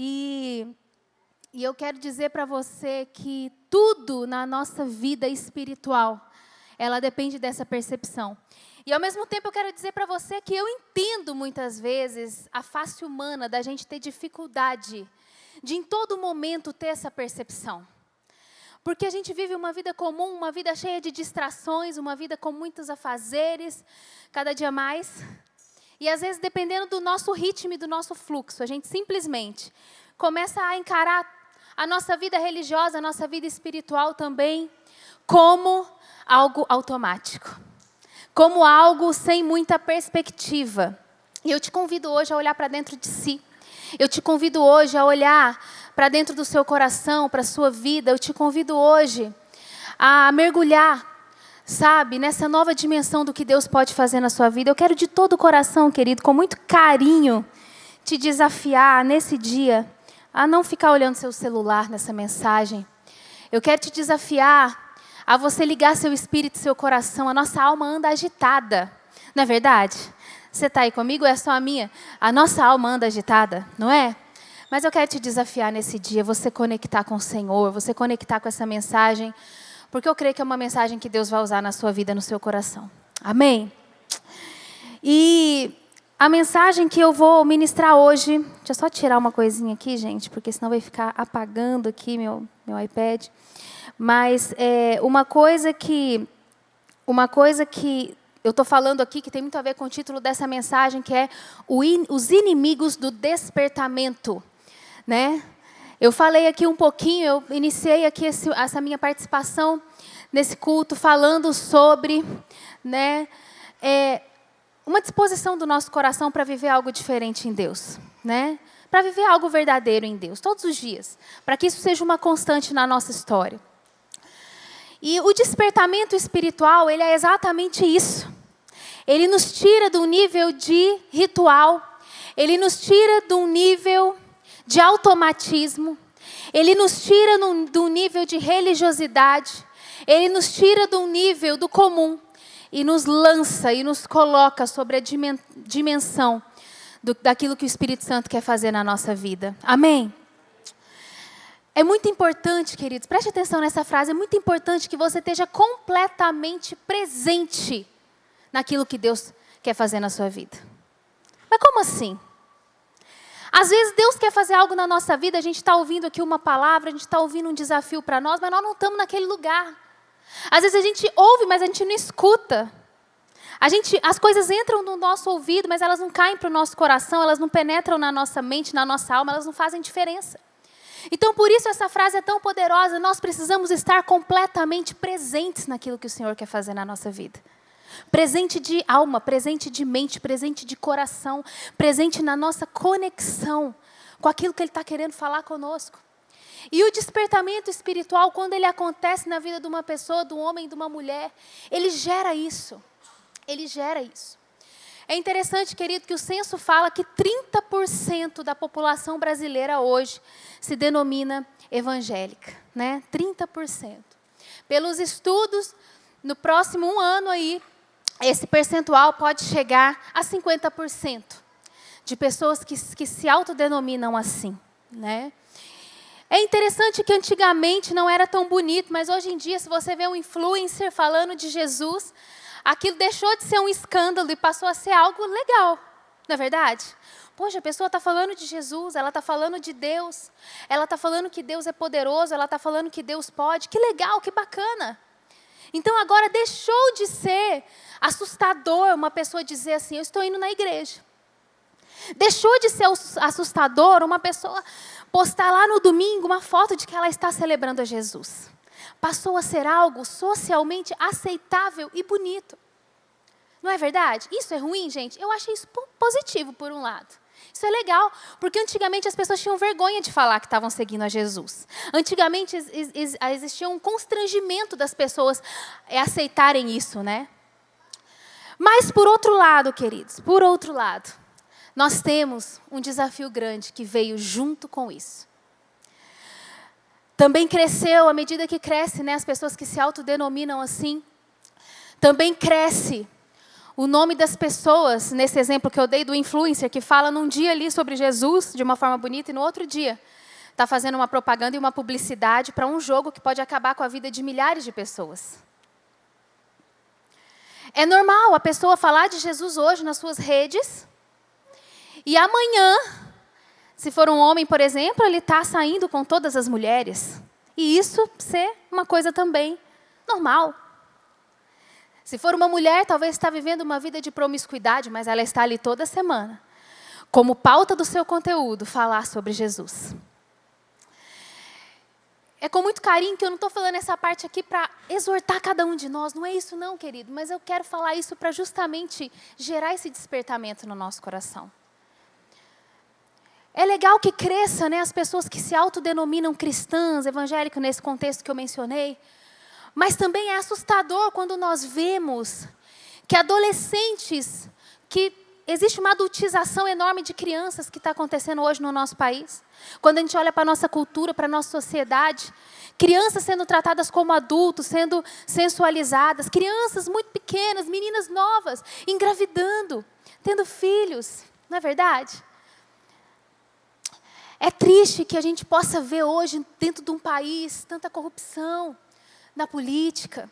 E eu quero dizer para você que tudo na nossa vida espiritual, ela depende dessa percepção. E ao mesmo tempo eu quero dizer para você que eu entendo muitas vezes a face humana da gente ter dificuldade de em todo momento ter essa percepção. Porque a gente vive uma vida comum, uma vida cheia de distrações, uma vida com muitos afazeres, cada dia mais. E às vezes, dependendo do nosso ritmo e do nosso fluxo, a gente simplesmente começa a encarar a nossa vida religiosa, a nossa vida espiritual também, como algo automático. Como algo sem muita perspectiva. E eu te convido hoje a olhar para dentro de si. Eu te convido hoje a olhar para dentro do seu coração, para a sua vida. Eu te convido hoje a mergulhar, sabe, nessa nova dimensão do que Deus pode fazer na sua vida. Eu quero de todo o coração, querido, com muito carinho, te desafiar nesse dia a não ficar olhando seu celular nessa mensagem. Eu quero te desafiar a você ligar seu espírito, seu coração. A nossa alma anda agitada, não é verdade? Você está aí comigo ou é só a minha? A nossa alma anda agitada, não é? Mas eu quero te desafiar nesse dia, você conectar com o Senhor, você conectar com essa mensagem, porque eu creio que é uma mensagem que Deus vai usar na sua vida, no seu coração. Amém? E a mensagem que eu vou ministrar hoje, deixa eu só tirar uma coisinha aqui, gente, porque senão vai ficar apagando aqui meu iPad. Mas uma coisa que eu estou falando aqui, que tem muito a ver com o título dessa mensagem, que é os inimigos do despertamento, né? Eu falei aqui um pouquinho, eu iniciei aqui essa minha participação nesse culto falando sobre, né, uma disposição do nosso coração para viver algo diferente em Deus, né? Para viver algo verdadeiro em Deus, todos os dias, para que isso seja uma constante na nossa história. E o despertamento espiritual, ele é exatamente isso. Ele nos tira do nível de ritual, ele nos tira do nível de automatismo, ele nos tira do nível de religiosidade, ele nos tira do nível do comum e nos lança e nos coloca sobre a dimensão daquilo que o Espírito Santo quer fazer na nossa vida. Amém? É muito importante, queridos, preste atenção nessa frase, é muito importante que você esteja completamente presente naquilo que Deus quer fazer na sua vida. Mas como assim? Às vezes Deus quer fazer algo na nossa vida, a gente está ouvindo aqui uma palavra, a gente está ouvindo um desafio para nós, mas nós não estamos naquele lugar. Às vezes a gente ouve, mas a gente não escuta. As coisas entram no nosso ouvido, mas elas não caem para o nosso coração, elas não penetram na nossa mente, na nossa alma, elas não fazem diferença. Então, por isso essa frase é tão poderosa, nós precisamos estar completamente presentes naquilo que o Senhor quer fazer na nossa vida. Presente de alma, presente de mente, presente de coração, presente na nossa conexão com aquilo que Ele está querendo falar conosco. E o despertamento espiritual, quando ele acontece na vida de uma pessoa, de um homem, de uma mulher, ele gera isso. Ele gera isso. É interessante, querido, que o censo fala que 30% da população brasileira hoje se denomina evangélica, né? 30%. Pelos estudos, no próximo ano aí, esse percentual pode chegar a 50% de pessoas que se autodenominam assim, né? É interessante que antigamente não era tão bonito, mas hoje em dia, se você vê um influencer falando de Jesus, aquilo deixou de ser um escândalo e passou a ser algo legal, não é verdade? Poxa, a pessoa está falando de Jesus, ela está falando de Deus, ela está falando que Deus é poderoso, ela está falando que Deus pode, que legal, que bacana. Então agora deixou de ser assustador uma pessoa dizer assim, eu estou indo na igreja. Deixou de ser assustador uma pessoa postar lá no domingo uma foto de que ela está celebrando a Jesus. Passou a ser algo socialmente aceitável e bonito. Não é verdade? Isso é ruim, gente? Eu achei isso positivo, por um lado. Isso é legal, porque antigamente as pessoas tinham vergonha de falar que estavam seguindo a Jesus. Antigamente existia um constrangimento das pessoas aceitarem isso, né? Mas, por outro lado, queridos, por outro lado, nós temos um desafio grande que veio junto com isso. Também cresceu, à medida que cresce, né, as pessoas que se autodenominam assim, também cresce o nome das pessoas, nesse exemplo que eu dei do influencer, que fala num dia ali sobre Jesus, de uma forma bonita, e no outro dia está fazendo uma propaganda e uma publicidade para um jogo que pode acabar com a vida de milhares de pessoas. É normal a pessoa falar de Jesus hoje nas suas redes, e amanhã, se for um homem, por exemplo, ele está saindo com todas as mulheres. E isso ser uma coisa também normal. Se for uma mulher, talvez está vivendo uma vida de promiscuidade, mas ela está ali toda semana, como pauta do seu conteúdo, falar sobre Jesus. É com muito carinho que eu não estou falando essa parte aqui para exortar cada um de nós. Não é isso não, querido. Mas eu quero falar isso para justamente gerar esse despertamento no nosso coração. É legal que cresça, né, as pessoas que se autodenominam cristãs, evangélicas, nesse contexto que eu mencionei. Mas também é assustador quando nós vemos que adolescentes, que existe uma adultização enorme de crianças que está acontecendo hoje no nosso país. Quando a gente olha para a nossa cultura, para a nossa sociedade, crianças sendo tratadas como adultos, sendo sensualizadas, crianças muito pequenas, meninas novas, engravidando, tendo filhos, não é verdade? É triste que a gente possa ver hoje, dentro de um país, tanta corrupção na política.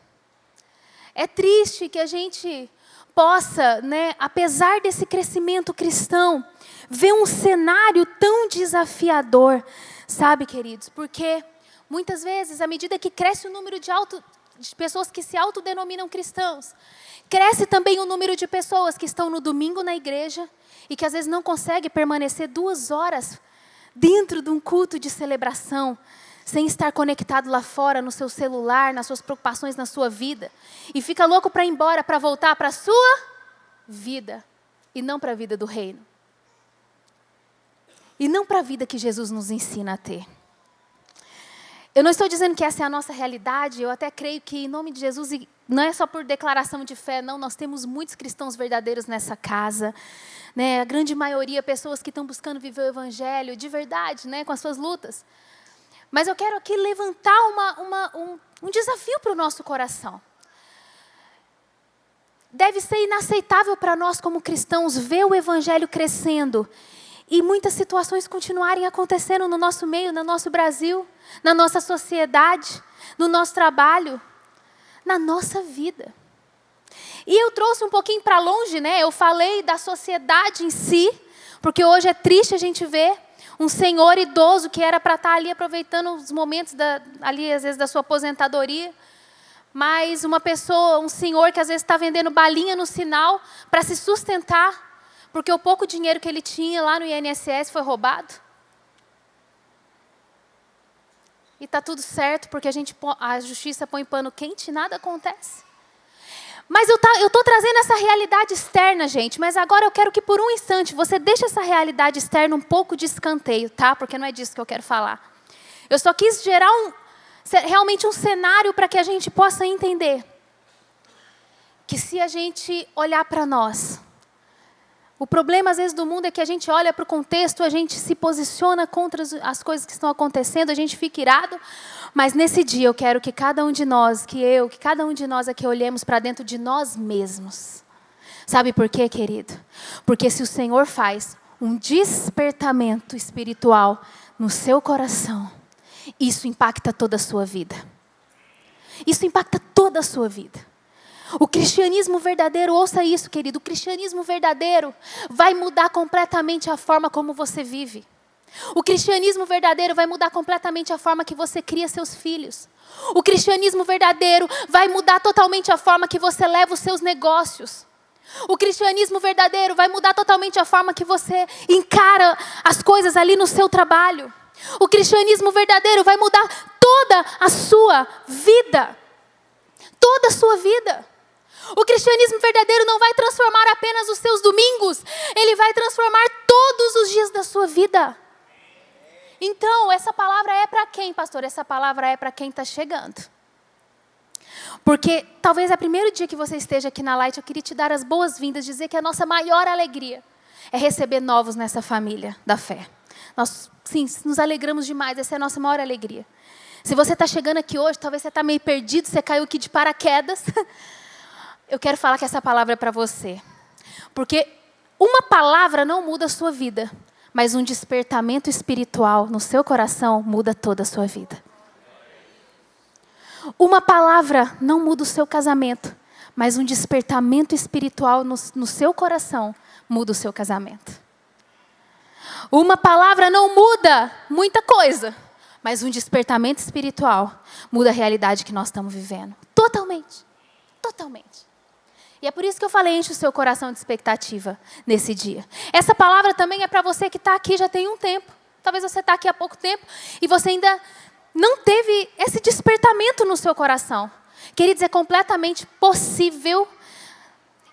É triste que a gente possa, né, apesar desse crescimento cristão, ver um cenário tão desafiador, sabe, queridos? Porque muitas vezes, à medida que cresce o número de pessoas que se autodenominam cristãos, cresce também o número de pessoas que estão no domingo na igreja e que às vezes não conseguem permanecer 2 horas dentro de um culto de celebração, sem estar conectado lá fora, no seu celular, nas suas preocupações, na sua vida. E fica louco para ir embora, para voltar para a sua vida. E não para a vida do reino. E não para a vida que Jesus nos ensina a ter. Eu não estou dizendo que essa é a nossa realidade. Eu até creio que, em nome de Jesus, e não é só por declaração de fé, não. Nós temos muitos cristãos verdadeiros nessa casa. Né? A grande maioria, pessoas que estão buscando viver o evangelho de verdade, né? Com as suas lutas. Mas eu quero aqui levantar um desafio para o nosso coração. Deve ser inaceitável para nós como cristãos ver o evangelho crescendo e muitas situações continuarem acontecendo no nosso meio, no nosso Brasil, na nossa sociedade, no nosso trabalho, na nossa vida. E eu trouxe um pouquinho para longe, né? Eu falei da sociedade em si, porque hoje é triste a gente ver um senhor idoso que era para estar ali aproveitando os momentos, ali às vezes da sua aposentadoria. Mas uma pessoa, um senhor que às vezes está vendendo balinha no sinal para se sustentar, porque o pouco dinheiro que ele tinha lá no INSS foi roubado. E está tudo certo, porque a justiça põe pano quente e nada acontece. Mas eu estou trazendo essa realidade externa, gente. Mas agora eu quero que por um instante você deixe essa realidade externa um pouco de escanteio, tá? Porque não é disso que eu quero falar. Eu só quis gerar realmente um cenário para que a gente possa entender que se a gente olhar para nós, o problema às vezes do mundo é que a gente olha para o contexto, a gente se posiciona contra as coisas que estão acontecendo, a gente fica irado, mas nesse dia eu quero que cada um de nós, que cada um de nós aqui olhemos para dentro de nós mesmos. Sabe por quê, querido? Porque se o Senhor faz um despertamento espiritual no seu coração, isso impacta toda a sua vida. Isso impacta toda a sua vida. O cristianismo verdadeiro, ouça isso, querido, o cristianismo verdadeiro vai mudar completamente a forma como você vive. O cristianismo verdadeiro vai mudar completamente a forma que você cria seus filhos. O cristianismo verdadeiro vai mudar totalmente a forma que você leva os seus negócios. O cristianismo verdadeiro vai mudar totalmente a forma que você encara as coisas ali no seu trabalho. O cristianismo verdadeiro vai mudar toda a sua vida. Toda a sua vida. O cristianismo verdadeiro não vai transformar apenas os seus domingos. Ele vai transformar todos os dias da sua vida. Então, essa palavra é para quem, pastor? Essa palavra é para quem está chegando. Porque talvez é o primeiro dia que você esteja aqui na Light, eu queria te dar as boas-vindas, dizer que a nossa maior alegria é receber novos nessa família da fé. Nós, sim, nos alegramos demais, essa é a nossa maior alegria. Se você está chegando aqui hoje, talvez você está meio perdido, você caiu aqui de paraquedas. eu quero falar que essa palavra é para você. Porque uma palavra não muda a sua vida, mas um despertamento espiritual no seu coração muda toda a sua vida. Uma palavra não muda o seu casamento, mas um despertamento espiritual no seu coração muda o seu casamento. Uma palavra não muda muita coisa, mas um despertamento espiritual muda a realidade que nós estamos vivendo. Totalmente. Totalmente. E é por isso que eu falei, enche o seu coração de expectativa nesse dia. Essa palavra também é para você que está aqui já tem um tempo. Talvez você está aqui há pouco tempo e você ainda não teve esse despertamento no seu coração. Queridos, é completamente possível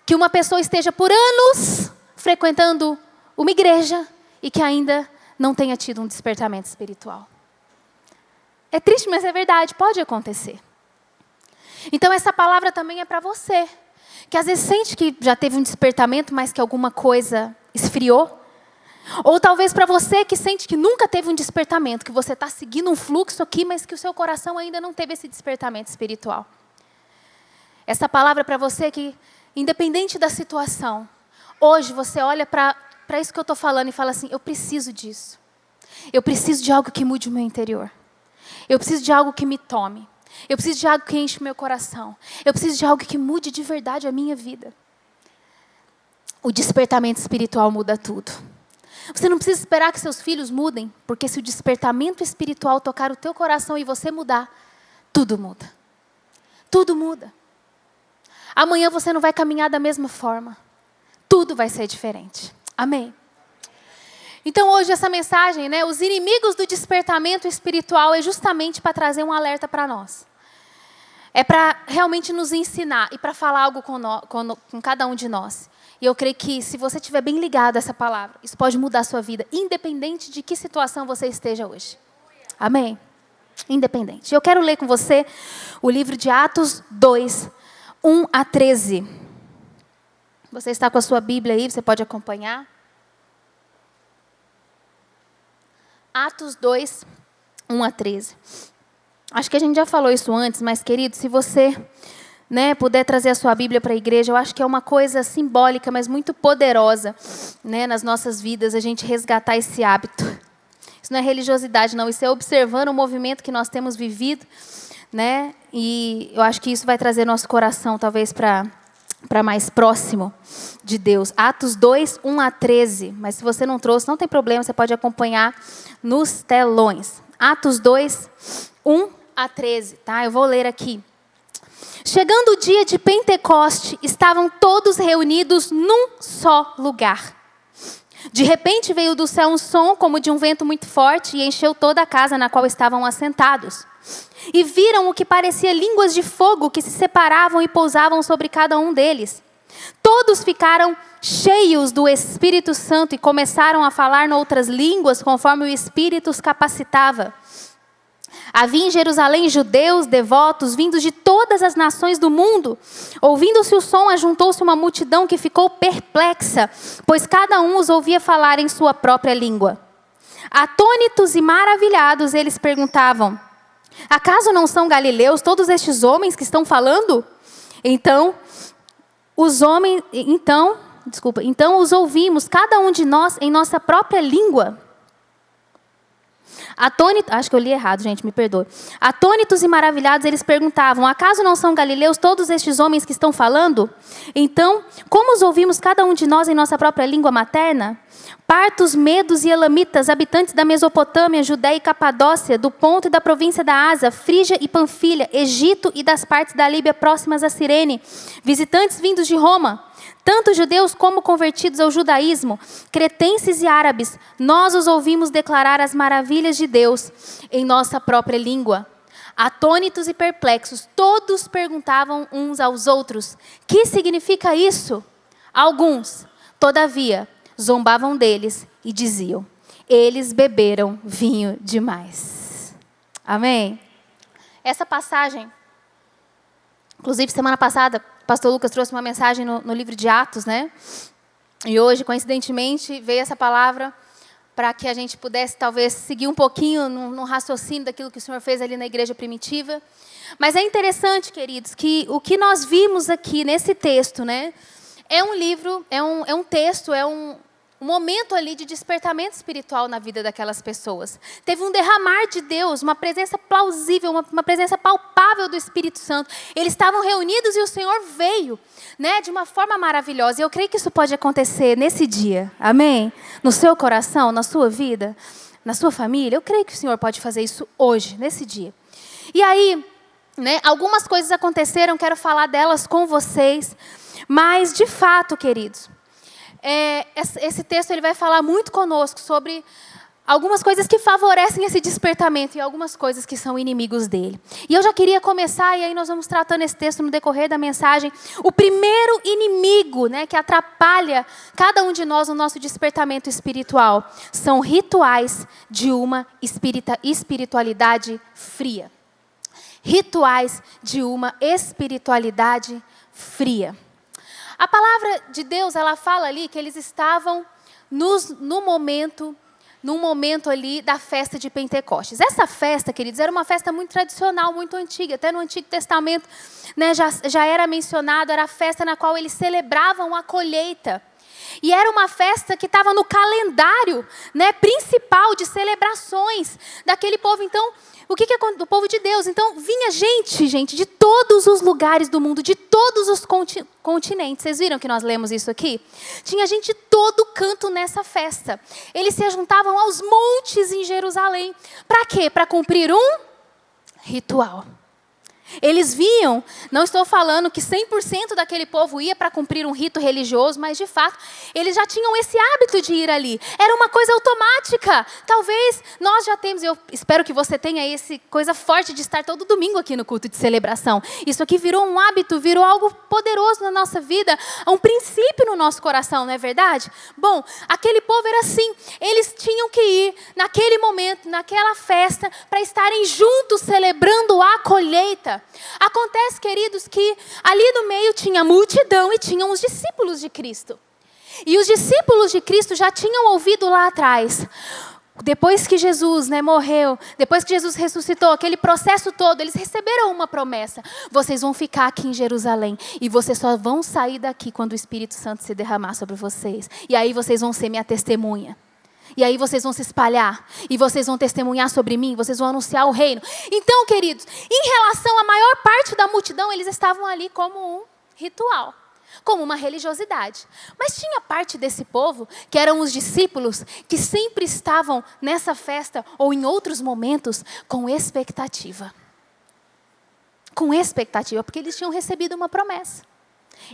que uma pessoa esteja por anos frequentando uma igreja e que ainda não tenha tido um despertamento espiritual. É triste, mas é verdade, pode acontecer. Então essa palavra também é para você, que às vezes sente que já teve um despertamento, mas que alguma coisa esfriou. Ou talvez para você que sente que nunca teve um despertamento, que você está seguindo um fluxo aqui, mas que o seu coração ainda não teve esse despertamento espiritual. Essa palavra é para você que, independente da situação, hoje você olha para isso que eu estou falando e fala assim, eu preciso disso. Eu preciso de algo que mude o meu interior. Eu preciso de algo que me tome. Eu preciso de algo que enche o meu coração. Eu preciso de algo que mude de verdade a minha vida. O despertamento espiritual muda tudo. Você não precisa esperar que seus filhos mudem, porque se o despertamento espiritual tocar o teu coração e você mudar, tudo muda. Tudo muda. Amanhã você não vai caminhar da mesma forma. Tudo vai ser diferente. Amém? Então hoje essa mensagem, né, os inimigos do despertamento espiritual é justamente para trazer um alerta para nós. É para realmente nos ensinar e para falar algo com cada um de nós. E eu creio que se você estiver bem ligado a essa palavra, isso pode mudar a sua vida, independente de que situação você esteja hoje. Amém? Independente. Eu quero ler com você o livro de Atos 2, 1 a 13. Você está com a sua Bíblia aí, você pode acompanhar. Atos 2, 1 a 13. Acho que a gente já falou isso antes, mas, querido, se você puder trazer a sua Bíblia para a igreja, eu acho que é uma coisa simbólica, mas muito poderosa, nas nossas vidas, a gente resgatar esse hábito. Isso não é religiosidade, não. Isso é observando o movimento que nós temos vivido, e eu acho que isso vai trazer nosso coração, talvez, para mais próximo de Deus. Atos 2, 1 a 13. Mas se você não trouxe, não tem problema, você pode acompanhar nos telões. Atos 2, 1 a 13. Tá? Eu vou ler aqui. Chegando o dia de Pentecoste, estavam todos reunidos num só lugar. De repente veio do céu um som como de um vento muito forte e encheu toda a casa na qual estavam assentados. E viram o que parecia línguas de fogo que se separavam e pousavam sobre cada um deles. Todos ficaram cheios do Espírito Santo e começaram a falar noutras línguas conforme o Espírito os capacitava. Havia em Jerusalém judeus devotos vindos de todas as nações do mundo. Ouvindo-se o som, ajuntou-se uma multidão que ficou perplexa, pois cada um os ouvia falar em sua própria língua. Atônitos e maravilhados, eles perguntavam: acaso não são galileus todos estes homens que estão falando? Então os ouvimos, cada um de nós, em nossa própria língua. Acho que eu li errado, gente, me perdoe. Atônitos e maravilhados, eles perguntavam: acaso não são galileus todos estes homens que estão falando? Então, como os ouvimos cada um de nós em nossa própria língua materna? Partos, medos e elamitas, habitantes da Mesopotâmia, Judéia e Capadócia, do Ponto e da província da Ásia, Frígia e Panfilha, Egito e das partes da Líbia próximas a Cirene, visitantes vindos de Roma, tanto judeus como convertidos ao judaísmo, cretenses e árabes, nós os ouvimos declarar as maravilhas de Deus em nossa própria língua. Atônitos e perplexos, todos perguntavam uns aos outros: que significa isso? Alguns, todavia, zombavam deles e diziam: eles beberam vinho demais. Amém? Essa passagem, inclusive semana passada, o pastor Lucas trouxe uma mensagem no livro de Atos, E hoje, coincidentemente, veio essa palavra para que a gente pudesse talvez seguir um pouquinho no raciocínio daquilo que o Senhor fez ali na igreja primitiva. Mas é interessante, queridos, que o que nós vimos aqui nesse texto, né, é um livro, é um texto, é um momento ali de despertamento espiritual na vida daquelas pessoas. Teve um derramar de Deus, uma presença plausível, uma presença palpável do Espírito Santo. Eles estavam reunidos e o Senhor veio, né, de uma forma maravilhosa. E eu creio que isso pode acontecer nesse dia, amém? No seu coração, na sua vida, na sua família. Eu creio que o Senhor pode fazer isso hoje, nesse dia. E aí, né, algumas coisas aconteceram, quero falar delas com vocês. Mas, de fato, queridos, esse texto ele vai falar muito conosco sobre algumas coisas que favorecem esse despertamento e algumas coisas que são inimigos dele. E eu já queria começar, e aí nós vamos tratando esse texto no decorrer da mensagem. O primeiro inimigo, né, que atrapalha cada um de nós no nosso despertamento espiritual são rituais de uma espiritualidade fria. Rituais de uma espiritualidade fria. A palavra de Deus, ela fala ali que eles estavam num momento ali da festa de Pentecostes. Essa festa, queridos, era uma festa muito tradicional, muito antiga. Até no Antigo Testamento, né, já era mencionado, era a festa na qual eles celebravam a colheita. E era uma festa que estava no calendário, né, principal de celebrações daquele povo. Então, o que é do povo de Deus? Então, vinha gente de todos os lugares do mundo, de todos os continentes. Vocês viram que nós lemos isso aqui? Tinha gente de todo canto nessa festa. Eles se juntavam aos montes em Jerusalém. Para quê? Para cumprir um ritual. Eles vinham, não estou falando que 100% daquele povo ia para cumprir um rito religioso, mas de fato, eles já tinham esse hábito de ir ali. Era uma coisa automática. Talvez nós já temos, eu espero que você tenha essa coisa forte de estar todo domingo aqui no culto de celebração. Isso aqui virou um hábito, virou algo poderoso na nossa vida, um princípio no nosso coração, não é verdade? Bom, aquele povo era assim, eles tinham que ir naquele momento, naquela festa, para estarem juntos celebrando a colheita. Acontece, queridos, que ali no meio tinha a multidão e tinham os discípulos de Cristo. E os discípulos de Cristo já tinham ouvido lá atrás, depois que Jesus, né, morreu, depois que Jesus ressuscitou, aquele processo todo, eles receberam uma promessa. Vocês vão ficar aqui em Jerusalém e vocês só vão sair daqui quando o Espírito Santo se derramar sobre vocês. E aí vocês vão ser minha testemunha. E aí vocês vão se espalhar, e vocês vão testemunhar sobre mim, vocês vão anunciar o reino. Então, queridos, em relação à maior parte da multidão, eles estavam ali como um ritual, como uma religiosidade. Mas tinha parte desse povo, que eram os discípulos, que sempre estavam nessa festa, ou em outros momentos, com expectativa. Com expectativa, porque eles tinham recebido uma promessa.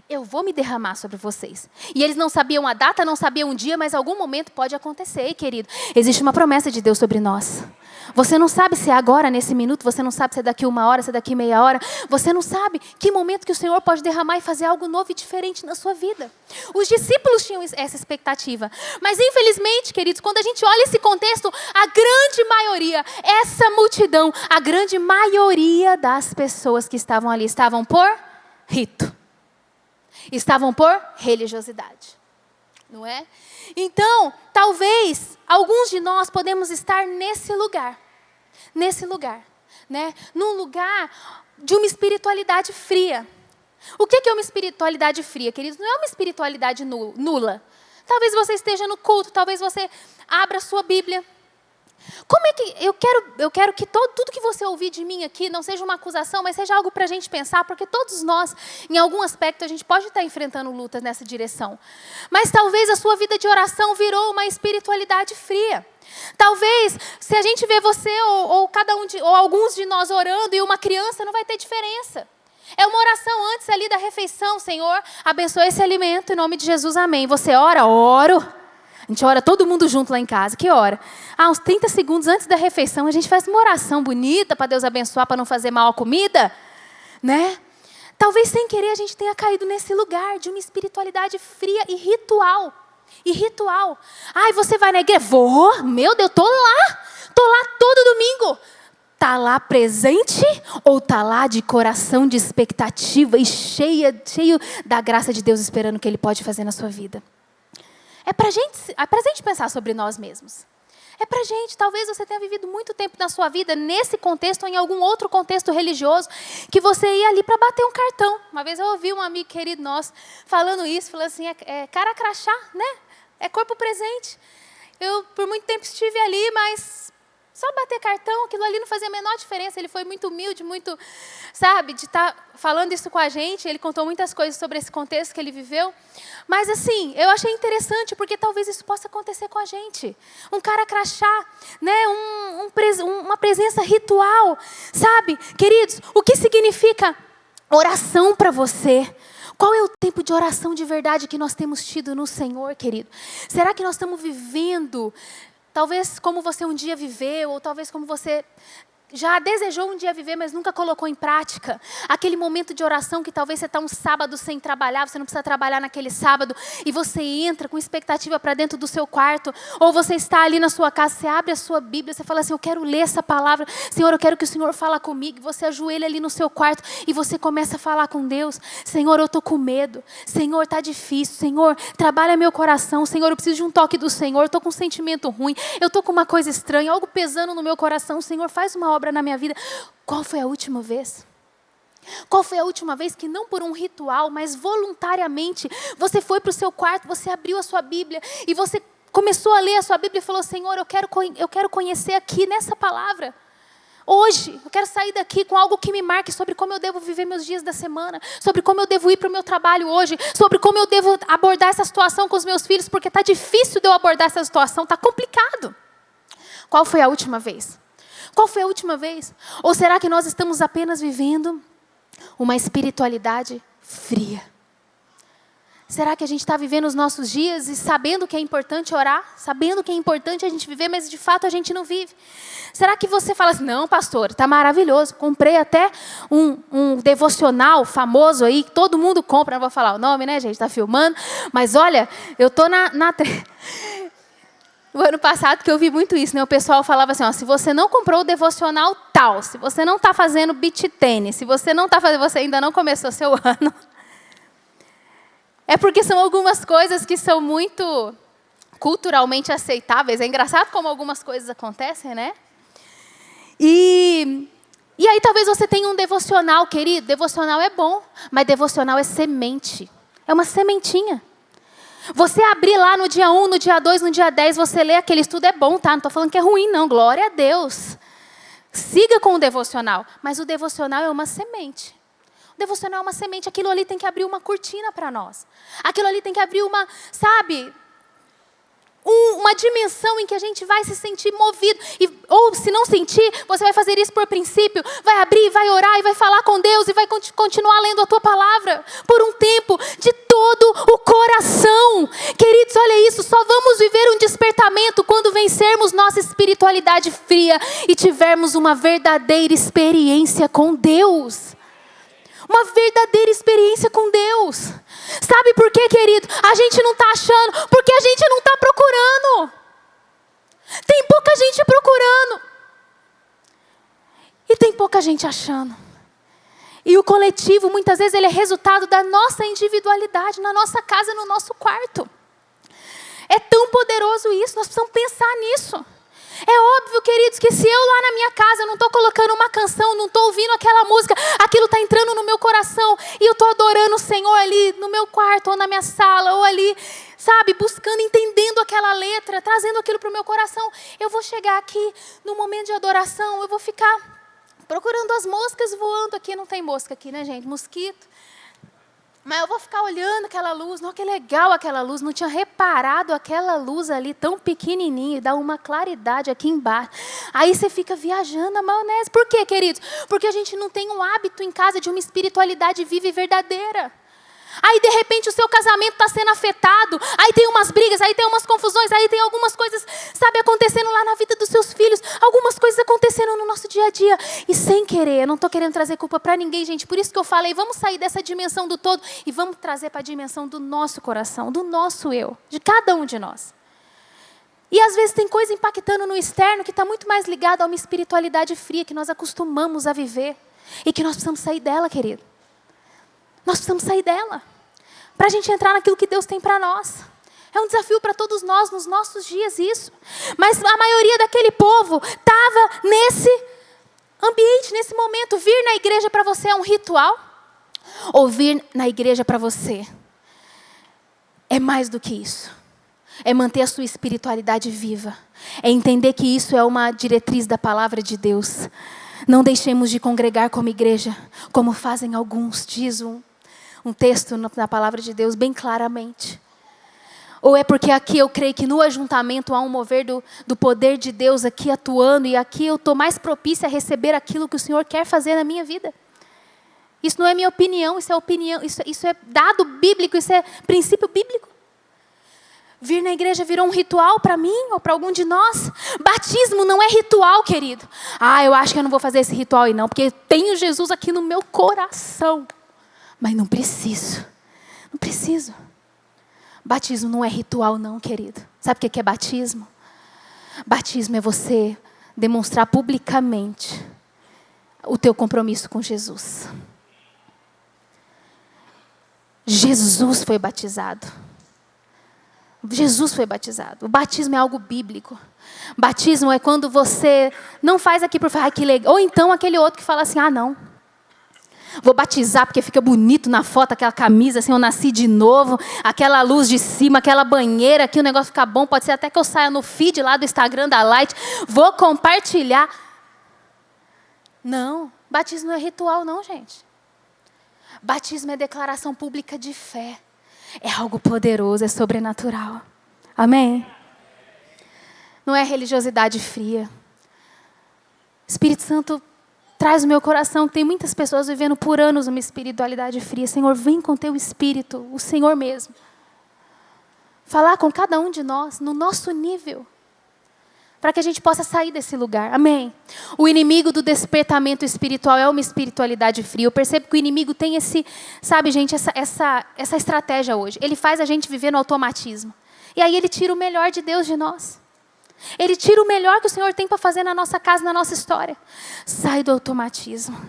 Eu vou me derramar sobre vocês. E eles não sabiam a data, não sabiam o dia, mas algum momento pode acontecer, querido. Existe uma promessa de Deus sobre nós. Você não sabe se é agora, nesse minuto, você não sabe se é daqui 1 hora, se é daqui meia hora. Você não sabe que momento que o Senhor pode derramar e fazer algo novo e diferente na sua vida. Os discípulos tinham essa expectativa. Mas infelizmente, queridos, quando a gente olha esse contexto, a grande maioria, essa multidão, a grande maioria das pessoas que estavam ali, estavam por rito. Estavam por religiosidade, não é? Então, talvez, alguns de nós podemos estar nesse lugar, né? Num lugar de uma espiritualidade fria. O que é uma espiritualidade fria, queridos? Não é uma espiritualidade nula. Talvez você esteja no culto, talvez você abra a sua Bíblia. Como é que eu quero que tudo que você ouvir de mim aqui não seja uma acusação, mas seja algo para a gente pensar, porque todos nós, em algum aspecto, a gente pode estar enfrentando lutas nessa direção. Mas talvez a sua vida de oração virou uma espiritualidade fria. Talvez, se a gente vê você ou alguns de nós orando e uma criança, não vai ter diferença. É uma oração antes ali da refeição, Senhor, abençoe esse alimento em nome de Jesus, amém. Você ora? Oro. A gente ora todo mundo junto lá em casa. Que hora? Uns 30 segundos antes da refeição, a gente faz uma oração bonita para Deus abençoar, para não fazer mal à comida, né? Talvez sem querer a gente tenha caído nesse lugar de uma espiritualidade fria e ritual. Ai, você vai na igreja? Vou, meu Deus, tô lá todo domingo. Tá lá presente ou tá lá de coração, de expectativa e cheio da graça de Deus, esperando o que Ele pode fazer na sua vida? É para gente pensar sobre nós mesmos. É pra gente. Talvez você tenha vivido muito tempo na sua vida, nesse contexto ou em algum outro contexto religioso, que você ia ali para bater um cartão. Uma vez eu ouvi um amigo querido nosso falando isso, falando assim, é cara crachá, né? É corpo presente. Eu, por muito tempo, estive ali, mas só bater cartão, aquilo ali não fazia a menor diferença. Ele foi muito humilde, muito, sabe, de estar falando isso com a gente. Ele contou muitas coisas sobre esse contexto que ele viveu. Mas, assim, eu achei interessante, porque talvez isso possa acontecer com a gente. Um cara crachá, né? Uma presença ritual, sabe? Queridos, o que significa oração para você? Qual é o tempo de oração de verdade que nós temos tido no Senhor, querido? Será que nós estamos vivendo, talvez como você um dia viveu, ou talvez como você já desejou um dia viver, mas nunca colocou em prática? Aquele momento de oração que talvez você está um sábado sem trabalhar, você não precisa trabalhar naquele sábado, e você entra com expectativa para dentro do seu quarto, ou você está ali na sua casa, você abre a sua Bíblia, você fala assim, eu quero ler essa palavra, Senhor, eu quero que o Senhor fale comigo, e você ajoelha ali no seu quarto, e você começa a falar com Deus, Senhor, eu estou com medo, Senhor, está difícil, Senhor, trabalha meu coração, Senhor, eu preciso de um toque do Senhor, eu estou com um sentimento ruim, eu estou com uma coisa estranha, algo pesando no meu coração, Senhor, faz uma obra na minha vida. Qual foi a última vez? Qual foi a última vez que não por um ritual, mas voluntariamente, você foi para o seu quarto, você abriu a sua Bíblia e você começou a ler a sua Bíblia e falou, Senhor, eu quero conhecer aqui nessa palavra. Hoje, eu quero sair daqui com algo que me marque sobre como eu devo viver meus dias da semana, sobre como eu devo ir para o meu trabalho hoje, sobre como eu devo abordar essa situação com os meus filhos, porque está difícil de eu abordar essa situação, está complicado. Qual foi a última vez? Qual foi a última vez? Ou será que nós estamos apenas vivendo uma espiritualidade fria? Será que a gente está vivendo os nossos dias e sabendo que é importante orar? Sabendo que é importante a gente viver, mas de fato a gente não vive? Será que você fala assim, não pastor, está maravilhoso, comprei até um devocional famoso aí, que todo mundo compra, não vou falar o nome, né, gente, está filmando, mas olha, eu estou O ano passado que eu vi muito isso, né? O pessoal falava assim, ó, se você não comprou o devocional tal, se você não está fazendo beach tênis, se você não está fazendo, você ainda não começou seu ano. É porque são algumas coisas que são muito culturalmente aceitáveis. É engraçado como algumas coisas acontecem, né? E aí talvez você tenha um devocional, querido. Devocional é bom, mas devocional é semente. É uma sementinha. Você abrir lá no dia 1, no dia 2, no dia 10, você lê aquele estudo, é bom, tá? Não estou falando que é ruim, não. Glória a Deus. Siga com o devocional. Mas o devocional é uma semente. O devocional é uma semente. Aquilo ali tem que abrir uma cortina para nós. Aquilo ali tem que abrir uma, sabe, uma dimensão em que a gente vai se sentir movido. Ou se não sentir, você vai fazer isso por princípio. Vai abrir, vai orar e vai falar com Deus e vai continuar lendo a tua palavra por um tempo de todo o coração. Queridos, olha isso, só vamos viver um despertamento quando vencermos nossa espiritualidade fria e tivermos uma verdadeira experiência com Deus. Uma verdadeira experiência com Deus. Sabe por quê, querido? A gente não está achando, porque a gente não está procurando. Tem pouca gente procurando. E tem pouca gente achando. E o coletivo, muitas vezes, ele é resultado da nossa individualidade, na nossa casa, no nosso quarto. É tão poderoso isso, nós precisamos pensar nisso. É óbvio, queridos, que se eu lá na minha casa não estou colocando uma canção, não estou ouvindo aquela música, aquilo está entrando no meu coração e eu estou adorando o Senhor ali no meu quarto ou na minha sala ou ali, sabe, buscando, entendendo aquela letra, trazendo aquilo para o meu coração. Eu vou chegar aqui no momento de adoração, eu vou ficar procurando as moscas voando aqui. Não tem mosca aqui, né, gente? Mosquito. Mas eu vou ficar olhando aquela luz, não, que legal aquela luz, não tinha reparado aquela luz ali tão pequenininha, dá uma claridade aqui embaixo. Aí você fica viajando na maionese. Por quê, queridos? Porque a gente não tem um hábito em casa de uma espiritualidade viva e verdadeira. Aí, de repente, o seu casamento está sendo afetado, aí tem umas brigas, aí tem umas confusões, aí tem algumas coisas, sabe, acontecendo lá na vida dos seus filhos, algumas coisas acontecendo no nosso dia a dia. E sem querer, eu não estou querendo trazer culpa para ninguém, gente, por isso que eu falei, vamos sair dessa dimensão do todo e vamos trazer para a dimensão do nosso coração, do nosso eu, de cada um de nós. E às vezes tem coisa impactando no externo que está muito mais ligada a uma espiritualidade fria que nós acostumamos a viver e que nós precisamos sair dela, querido. Nós precisamos sair dela, para a gente entrar naquilo que Deus tem para nós. É um desafio para todos nós, nos nossos dias, isso. Mas a maioria daquele povo estava nesse ambiente, nesse momento. Vir na igreja para você é um ritual? Ou vir na igreja para você é mais do que isso. É manter a sua espiritualidade viva. É entender que isso é uma diretriz da palavra de Deus. Não deixemos de congregar como igreja, como fazem alguns, diz um texto na palavra de Deus bem claramente. Ou é porque aqui eu creio que no ajuntamento há um mover do poder de Deus aqui atuando, e aqui eu estou mais propícia a receber aquilo que o Senhor quer fazer na minha vida. Isso não é minha opinião, isso é opinião, isso é dado bíblico, isso é princípio bíblico. Vir na igreja virou um ritual para mim ou para algum de nós? Batismo não é ritual, querido. Eu acho que eu não vou fazer esse ritual aí não, porque tenho Jesus aqui no meu coração. Mas não preciso. Não preciso. Batismo não é ritual não, querido. Sabe o que é batismo? Batismo é você demonstrar publicamente o teu compromisso com Jesus. Jesus foi batizado. Jesus foi batizado. O batismo é algo bíblico. Batismo é quando você não faz aqui por falar, que legal. Ou então aquele outro que fala assim, não. Vou batizar porque fica bonito na foto, aquela camisa, assim, eu nasci de novo, aquela luz de cima, aquela banheira, aqui o negócio fica bom, pode ser até que eu saia no feed lá do Instagram da Light, vou compartilhar. Não, batismo não é ritual não, gente. Batismo é declaração pública de fé. É algo poderoso, é sobrenatural. Amém? Não é religiosidade fria. Espírito Santo traz no meu coração que tem muitas pessoas vivendo por anos uma espiritualidade fria. Senhor, vem com teu Espírito, o Senhor mesmo. Falar com cada um de nós, no nosso nível. Para que a gente possa sair desse lugar. Amém? O inimigo do despertamento espiritual é uma espiritualidade fria. Eu percebo que o inimigo tem sabe, gente, essa estratégia hoje. Ele faz a gente viver no automatismo. E aí ele tira o melhor de Deus de nós. Ele tira o melhor que o Senhor tem para fazer na nossa casa, na nossa história. Sai do automatismo.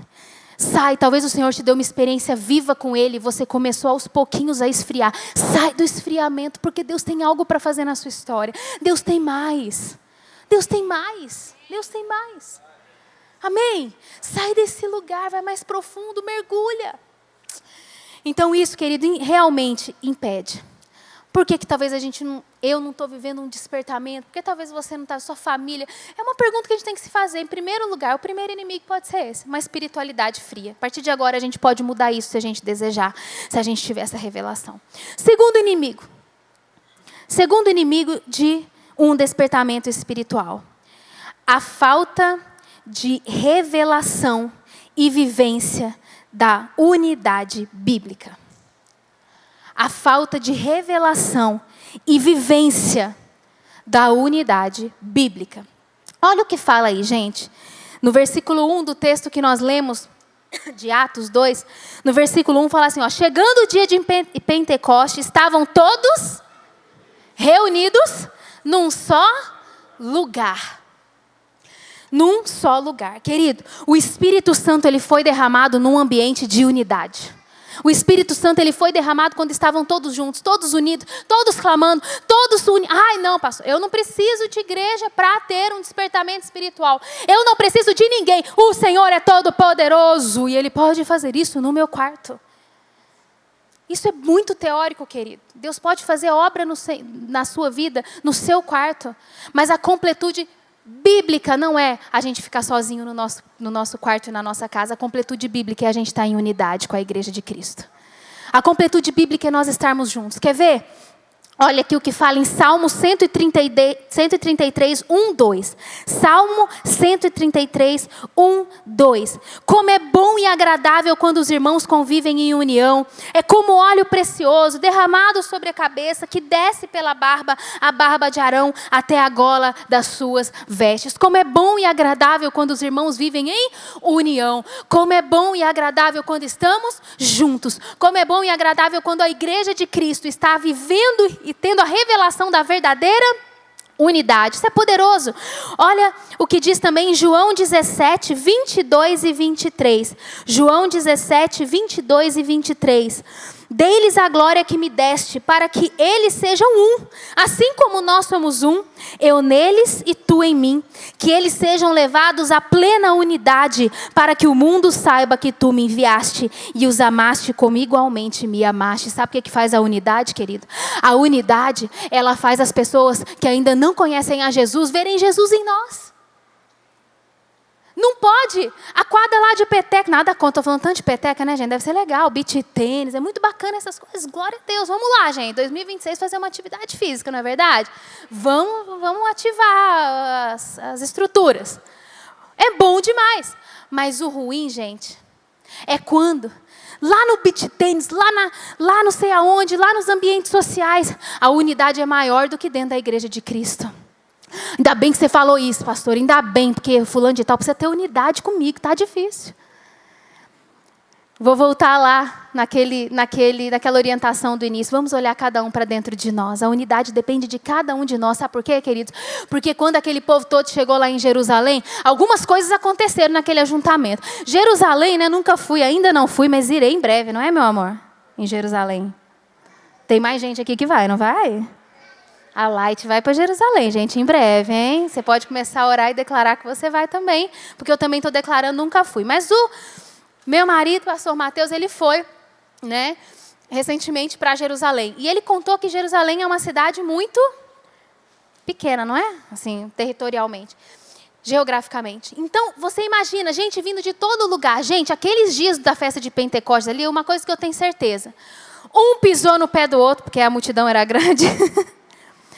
Sai, talvez o Senhor te deu uma experiência viva com Ele, você começou aos pouquinhos a esfriar. Sai do esfriamento, porque Deus tem algo para fazer na sua história. Deus tem mais. Deus tem mais. Deus tem mais. Amém? Sai desse lugar, vai mais profundo, mergulha. Então isso, querido, realmente impede. Por que talvez eu não estou vivendo um despertamento? Porque talvez você não está, sua família. É uma pergunta que a gente tem que se fazer. Em primeiro lugar, o primeiro inimigo pode ser esse, uma espiritualidade fria. A partir de agora a gente pode mudar isso se a gente desejar, se a gente tiver essa revelação. Segundo inimigo de um despertamento espiritual. A falta de revelação e vivência da unidade bíblica. A falta de revelação e vivência da unidade bíblica. Olha o que fala aí, gente. No versículo 1 do texto que nós lemos, de Atos 2, no versículo 1 fala assim, chegando o dia de Pentecoste, estavam todos reunidos num só lugar. Num só lugar. Querido, o Espírito Santo ele foi derramado num ambiente de unidade. O Espírito Santo ele foi derramado quando estavam todos juntos, todos unidos, todos clamando, todos unidos. Não, pastor, eu não preciso de igreja para ter um despertamento espiritual. Eu não preciso de ninguém. O Senhor é todo poderoso e Ele pode fazer isso no meu quarto. Isso é muito teórico, querido. Deus pode fazer obra na sua vida, no seu quarto, mas a completude bíblica não é a gente ficar sozinho no nosso quarto e na nossa casa. A completude bíblica é a gente estar em unidade com a igreja de Cristo. A completude bíblica é nós estarmos juntos. Quer ver? Olha aqui o que fala em Salmo 133, 1, 2. Salmo 133, 1, 2. Como é bom e agradável quando os irmãos convivem em união. É como óleo precioso derramado sobre a cabeça, que desce pela barba, a barba de Arão, até a gola das suas vestes. Como é bom e agradável quando os irmãos vivem em união. Como é bom e agradável quando estamos juntos. Como é bom e agradável quando a igreja de Cristo está vivendo e tendo a revelação da verdadeira unidade. Isso é poderoso. Olha o que diz também em João 17, 22 e 23. João 17, 22 e 23. Dei-lhes a glória que me deste, para que eles sejam um, assim como nós somos um, eu neles e tu em mim, que eles sejam levados à plena unidade, para que o mundo saiba que tu me enviaste e os amaste como igualmente me amaste. Sabe o que faz a unidade, querido? A unidade, ela faz as pessoas que ainda não conhecem a Jesus verem Jesus em nós. Não pode. A quadra lá de peteca, nada contra, estou falando tanto de peteca, né, gente? Deve ser legal, beach tênis, é muito bacana essas coisas. Glória a Deus, vamos lá, gente. 2026 fazer uma atividade física, não é verdade? Vamos ativar as estruturas. É bom demais. Mas o ruim, gente, é quando lá no beach tênis, lá não sei aonde, lá nos ambientes sociais, a unidade é maior do que dentro da igreja de Cristo. Ainda bem que você falou isso, pastor. Ainda bem, porque fulano de tal precisa ter unidade comigo. Está difícil. Vou voltar lá naquela orientação do início. Vamos olhar cada um para dentro de nós. A unidade depende de cada um de nós. Sabe por quê, queridos? Porque quando aquele povo todo chegou lá em Jerusalém, algumas coisas aconteceram naquele ajuntamento. Jerusalém, né? Nunca fui, ainda não fui, mas irei em breve, não é, meu amor? Em Jerusalém. Tem mais gente aqui que vai, não vai? A Light vai para Jerusalém, gente, em breve, hein? Você pode começar a orar e declarar que você vai também, porque eu também estou declarando, nunca fui. Mas o meu marido, o pastor Mateus, ele foi, né, recentemente para Jerusalém. E ele contou que Jerusalém é uma cidade muito pequena, não é? Assim, territorialmente, geograficamente. Então, você imagina, gente vindo de todo lugar. Gente, aqueles dias da festa de Pentecostes ali, uma coisa que eu tenho certeza. Um pisou no pé do outro, porque a multidão era grande.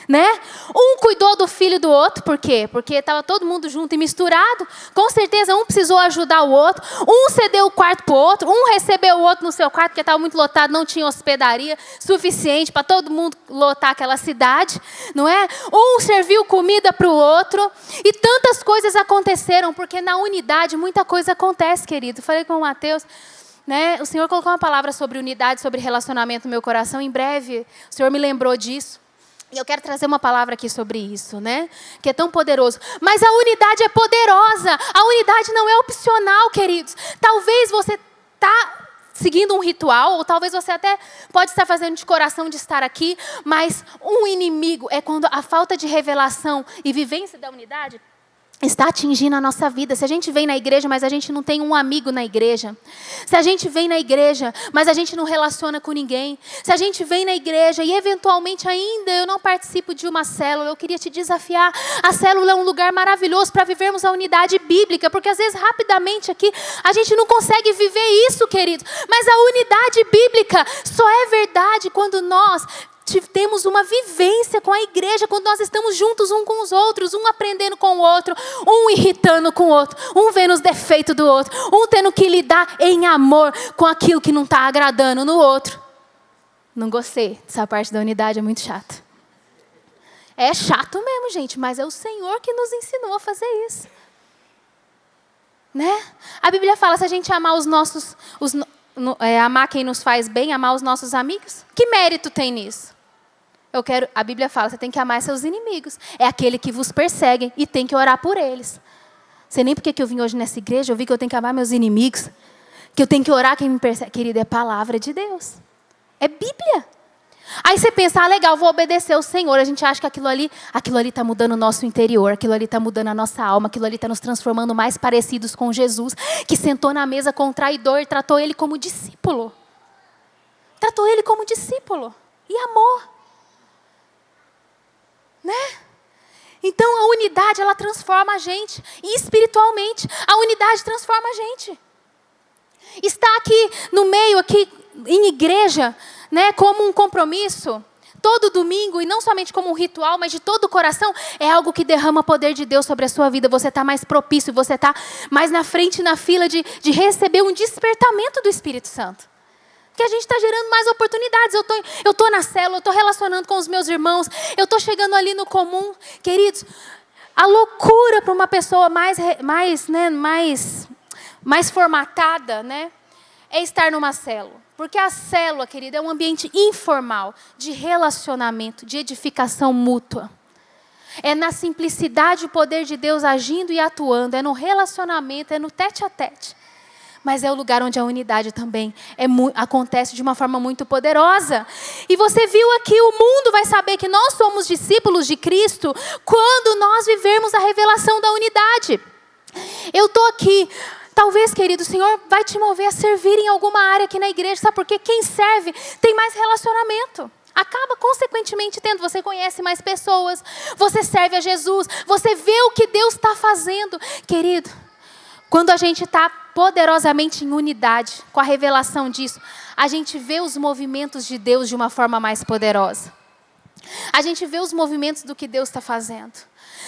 Né? Um cuidou do filho do outro, por quê? Porque estava todo mundo junto e misturado. Com certeza um precisou ajudar o outro. Um cedeu o quarto para o outro. Um recebeu o outro no seu quarto, porque estava muito lotado, não tinha hospedaria suficiente para todo mundo lotar aquela cidade. Não é? Um serviu comida para o outro. E tantas coisas aconteceram, porque na unidade muita coisa acontece, querido. Falei com o Mateus, né? O Senhor colocou uma palavra sobre unidade, sobre relacionamento no meu coração. Em breve o Senhor me lembrou disso. E eu quero trazer uma palavra aqui sobre isso, né? Que é tão poderoso. Mas a unidade é poderosa. A unidade não é opcional, queridos. Talvez você está seguindo um ritual, ou talvez você até pode estar fazendo de coração de estar aqui, mas um inimigo é quando a falta de revelação e vivência da unidade está atingindo a nossa vida. Se a gente vem na igreja, mas a gente não tem um amigo na igreja. Se a gente vem na igreja, mas a gente não relaciona com ninguém. Se a gente vem na igreja e eventualmente ainda eu não participo de uma célula, eu queria te desafiar. A célula é um lugar maravilhoso para vivermos a unidade bíblica, porque às vezes rapidamente aqui a gente não consegue viver isso, queridos. Mas a unidade bíblica só é verdade quando nós temos uma vivência com a igreja, quando nós estamos juntos um com os outros, um aprendendo com o outro, um irritando com o outro, um vendo os defeitos do outro, um tendo que lidar em amor com aquilo que não está agradando no outro. Não gostei dessa parte da unidade, é muito chato. É chato mesmo, gente, mas é o Senhor que nos ensinou a fazer isso. Né? A Bíblia fala, se a gente amar amar quem nos faz bem, amar os nossos amigos, que mérito tem nisso? A Bíblia fala, você tem que amar seus inimigos. É aquele que vos perseguem e tem que orar por eles. Sei nem porque que eu vim hoje nessa igreja, eu vi que eu tenho que amar meus inimigos, que eu tenho que orar quem me persegue. Querido, é palavra de Deus. É Bíblia. Aí você pensa, legal, vou obedecer ao Senhor. A gente acha que aquilo ali está mudando o nosso interior, aquilo ali está mudando a nossa alma, aquilo ali está nos transformando mais parecidos com Jesus, que sentou na mesa com o traidor e tratou ele como discípulo. Tratou ele como discípulo. E amor. Né? Então a unidade, ela transforma a gente. E espiritualmente, a unidade transforma a gente. Estar aqui no meio, aqui em igreja, né, como um compromisso, todo domingo, e não somente como um ritual, mas de todo o coração, é algo que derrama o poder de Deus sobre a sua vida. Você está mais propício, você está mais na frente, na fila de receber um despertamento do Espírito Santo. Que a gente está gerando mais oportunidades. Eu estou na célula, eu estou relacionando com os meus irmãos, eu estou chegando ali no comum. Queridos, a loucura para uma pessoa mais formatada, né, é estar numa célula. Porque a célula, querida, é um ambiente informal, de relacionamento, de edificação mútua. É na simplicidade o poder de Deus agindo e atuando, é no relacionamento, é no tete a tete. mas é o lugar onde a unidade também acontece de uma forma muito poderosa. E você viu aqui, o mundo vai saber que nós somos discípulos de Cristo quando nós vivermos a revelação da unidade. Eu estou aqui, talvez, querido, o Senhor vai te mover a servir em alguma área aqui na igreja, sabe por quê? Quem serve tem mais relacionamento. Acaba, consequentemente, tendo. Você conhece mais pessoas, você serve a Jesus, você vê o que Deus está fazendo. Querido, quando a gente está poderosamente em unidade, com a revelação disso, a gente vê os movimentos de Deus de uma forma mais poderosa. A gente vê os movimentos do que Deus está fazendo.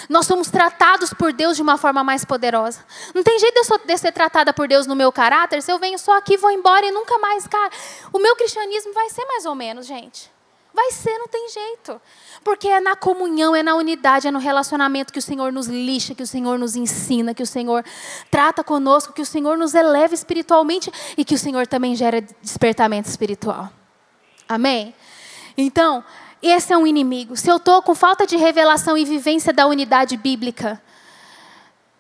Nós somos tratados por Deus de uma forma mais poderosa. Não tem jeito de eu ser tratada por Deus no meu caráter, se eu venho só aqui, vou embora e nunca mais. Cara, o meu cristianismo vai ser mais ou menos, gente. Vai ser, não tem jeito. Porque é na comunhão, é na unidade, é no relacionamento que o Senhor nos lixa, que o Senhor nos ensina, que o Senhor trata conosco, que o Senhor nos eleva espiritualmente e que o Senhor também gera despertamento espiritual. Amém? Então, esse é um inimigo. Se eu estou com falta de revelação e vivência da unidade bíblica,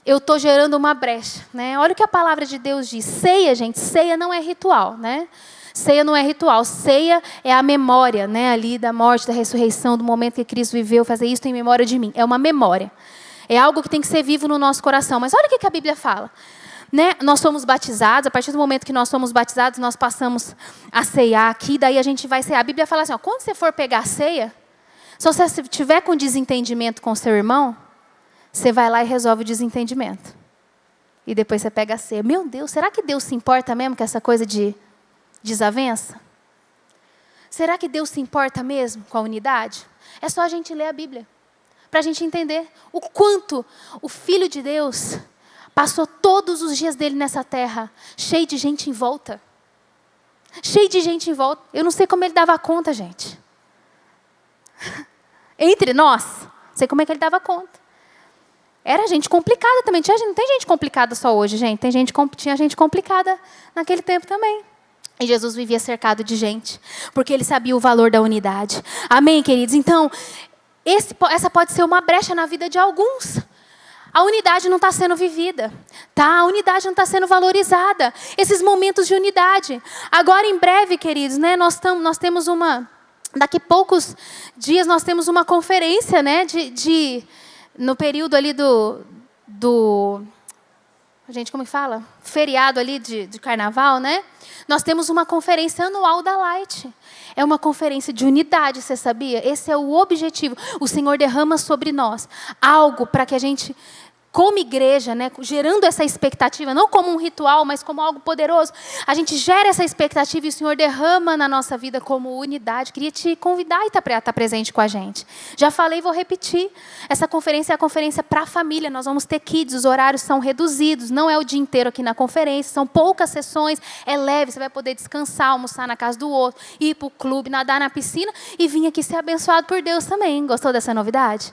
eu estou gerando uma brecha, né? Olha o que a palavra de Deus diz. Ceia, gente, ceia não é ritual, né? Ceia não é ritual, ceia é a memória, né, ali da morte, da ressurreição, do momento que Cristo viveu, fazer isso em memória de mim. É uma memória. É algo que tem que ser vivo no nosso coração. Mas olha o que a Bíblia fala. Né? Nós somos batizados, a partir do momento que nós somos batizados, nós passamos a ceiar aqui, daí a gente vai cear. A Bíblia fala assim, ó, quando você for pegar a ceia, se você estiver com desentendimento com seu irmão, você vai lá e resolve o desentendimento. E depois você pega a ceia. Meu Deus, será que Deus se importa mesmo com essa coisa de desavença? Será que Deus se importa mesmo com a unidade? É só a gente ler a Bíblia, para a gente entender o quanto o Filho de Deus passou todos os dias dele nessa terra, cheio de gente em volta. Cheio de gente em volta. Eu não sei como ele dava conta, gente. Entre nós, não sei como é que ele dava conta. Era gente complicada também. Não tem gente complicada só hoje, gente. Tinha gente complicada naquele tempo também. E Jesus vivia cercado de gente, porque ele sabia o valor da unidade. Amém, queridos? Então, essa pode ser uma brecha na vida de alguns. A unidade não está sendo vivida, tá? A unidade não está sendo valorizada. Esses momentos de unidade. Agora, em breve, queridos, né, nós temos daqui a poucos dias, nós temos uma conferência, né, no período ali gente, como que fala? Feriado ali de carnaval, né? Nós temos uma conferência anual da Light. É uma conferência de unidade, você sabia? Esse é o objetivo. O Senhor derrama sobre nós algo para que a gente, como igreja, né, gerando essa expectativa, não como um ritual, mas como algo poderoso, a gente gera essa expectativa e o Senhor derrama na nossa vida como unidade. Queria te convidar e estar presente com a gente. Já falei, vou repetir. Essa conferência é a conferência para a família. Nós vamos ter kids, os horários são reduzidos, não é o dia inteiro aqui na conferência, são poucas sessões, é leve, você vai poder descansar, almoçar na casa do outro, ir para o clube, nadar na piscina e vir aqui ser abençoado por Deus também. Gostou dessa novidade?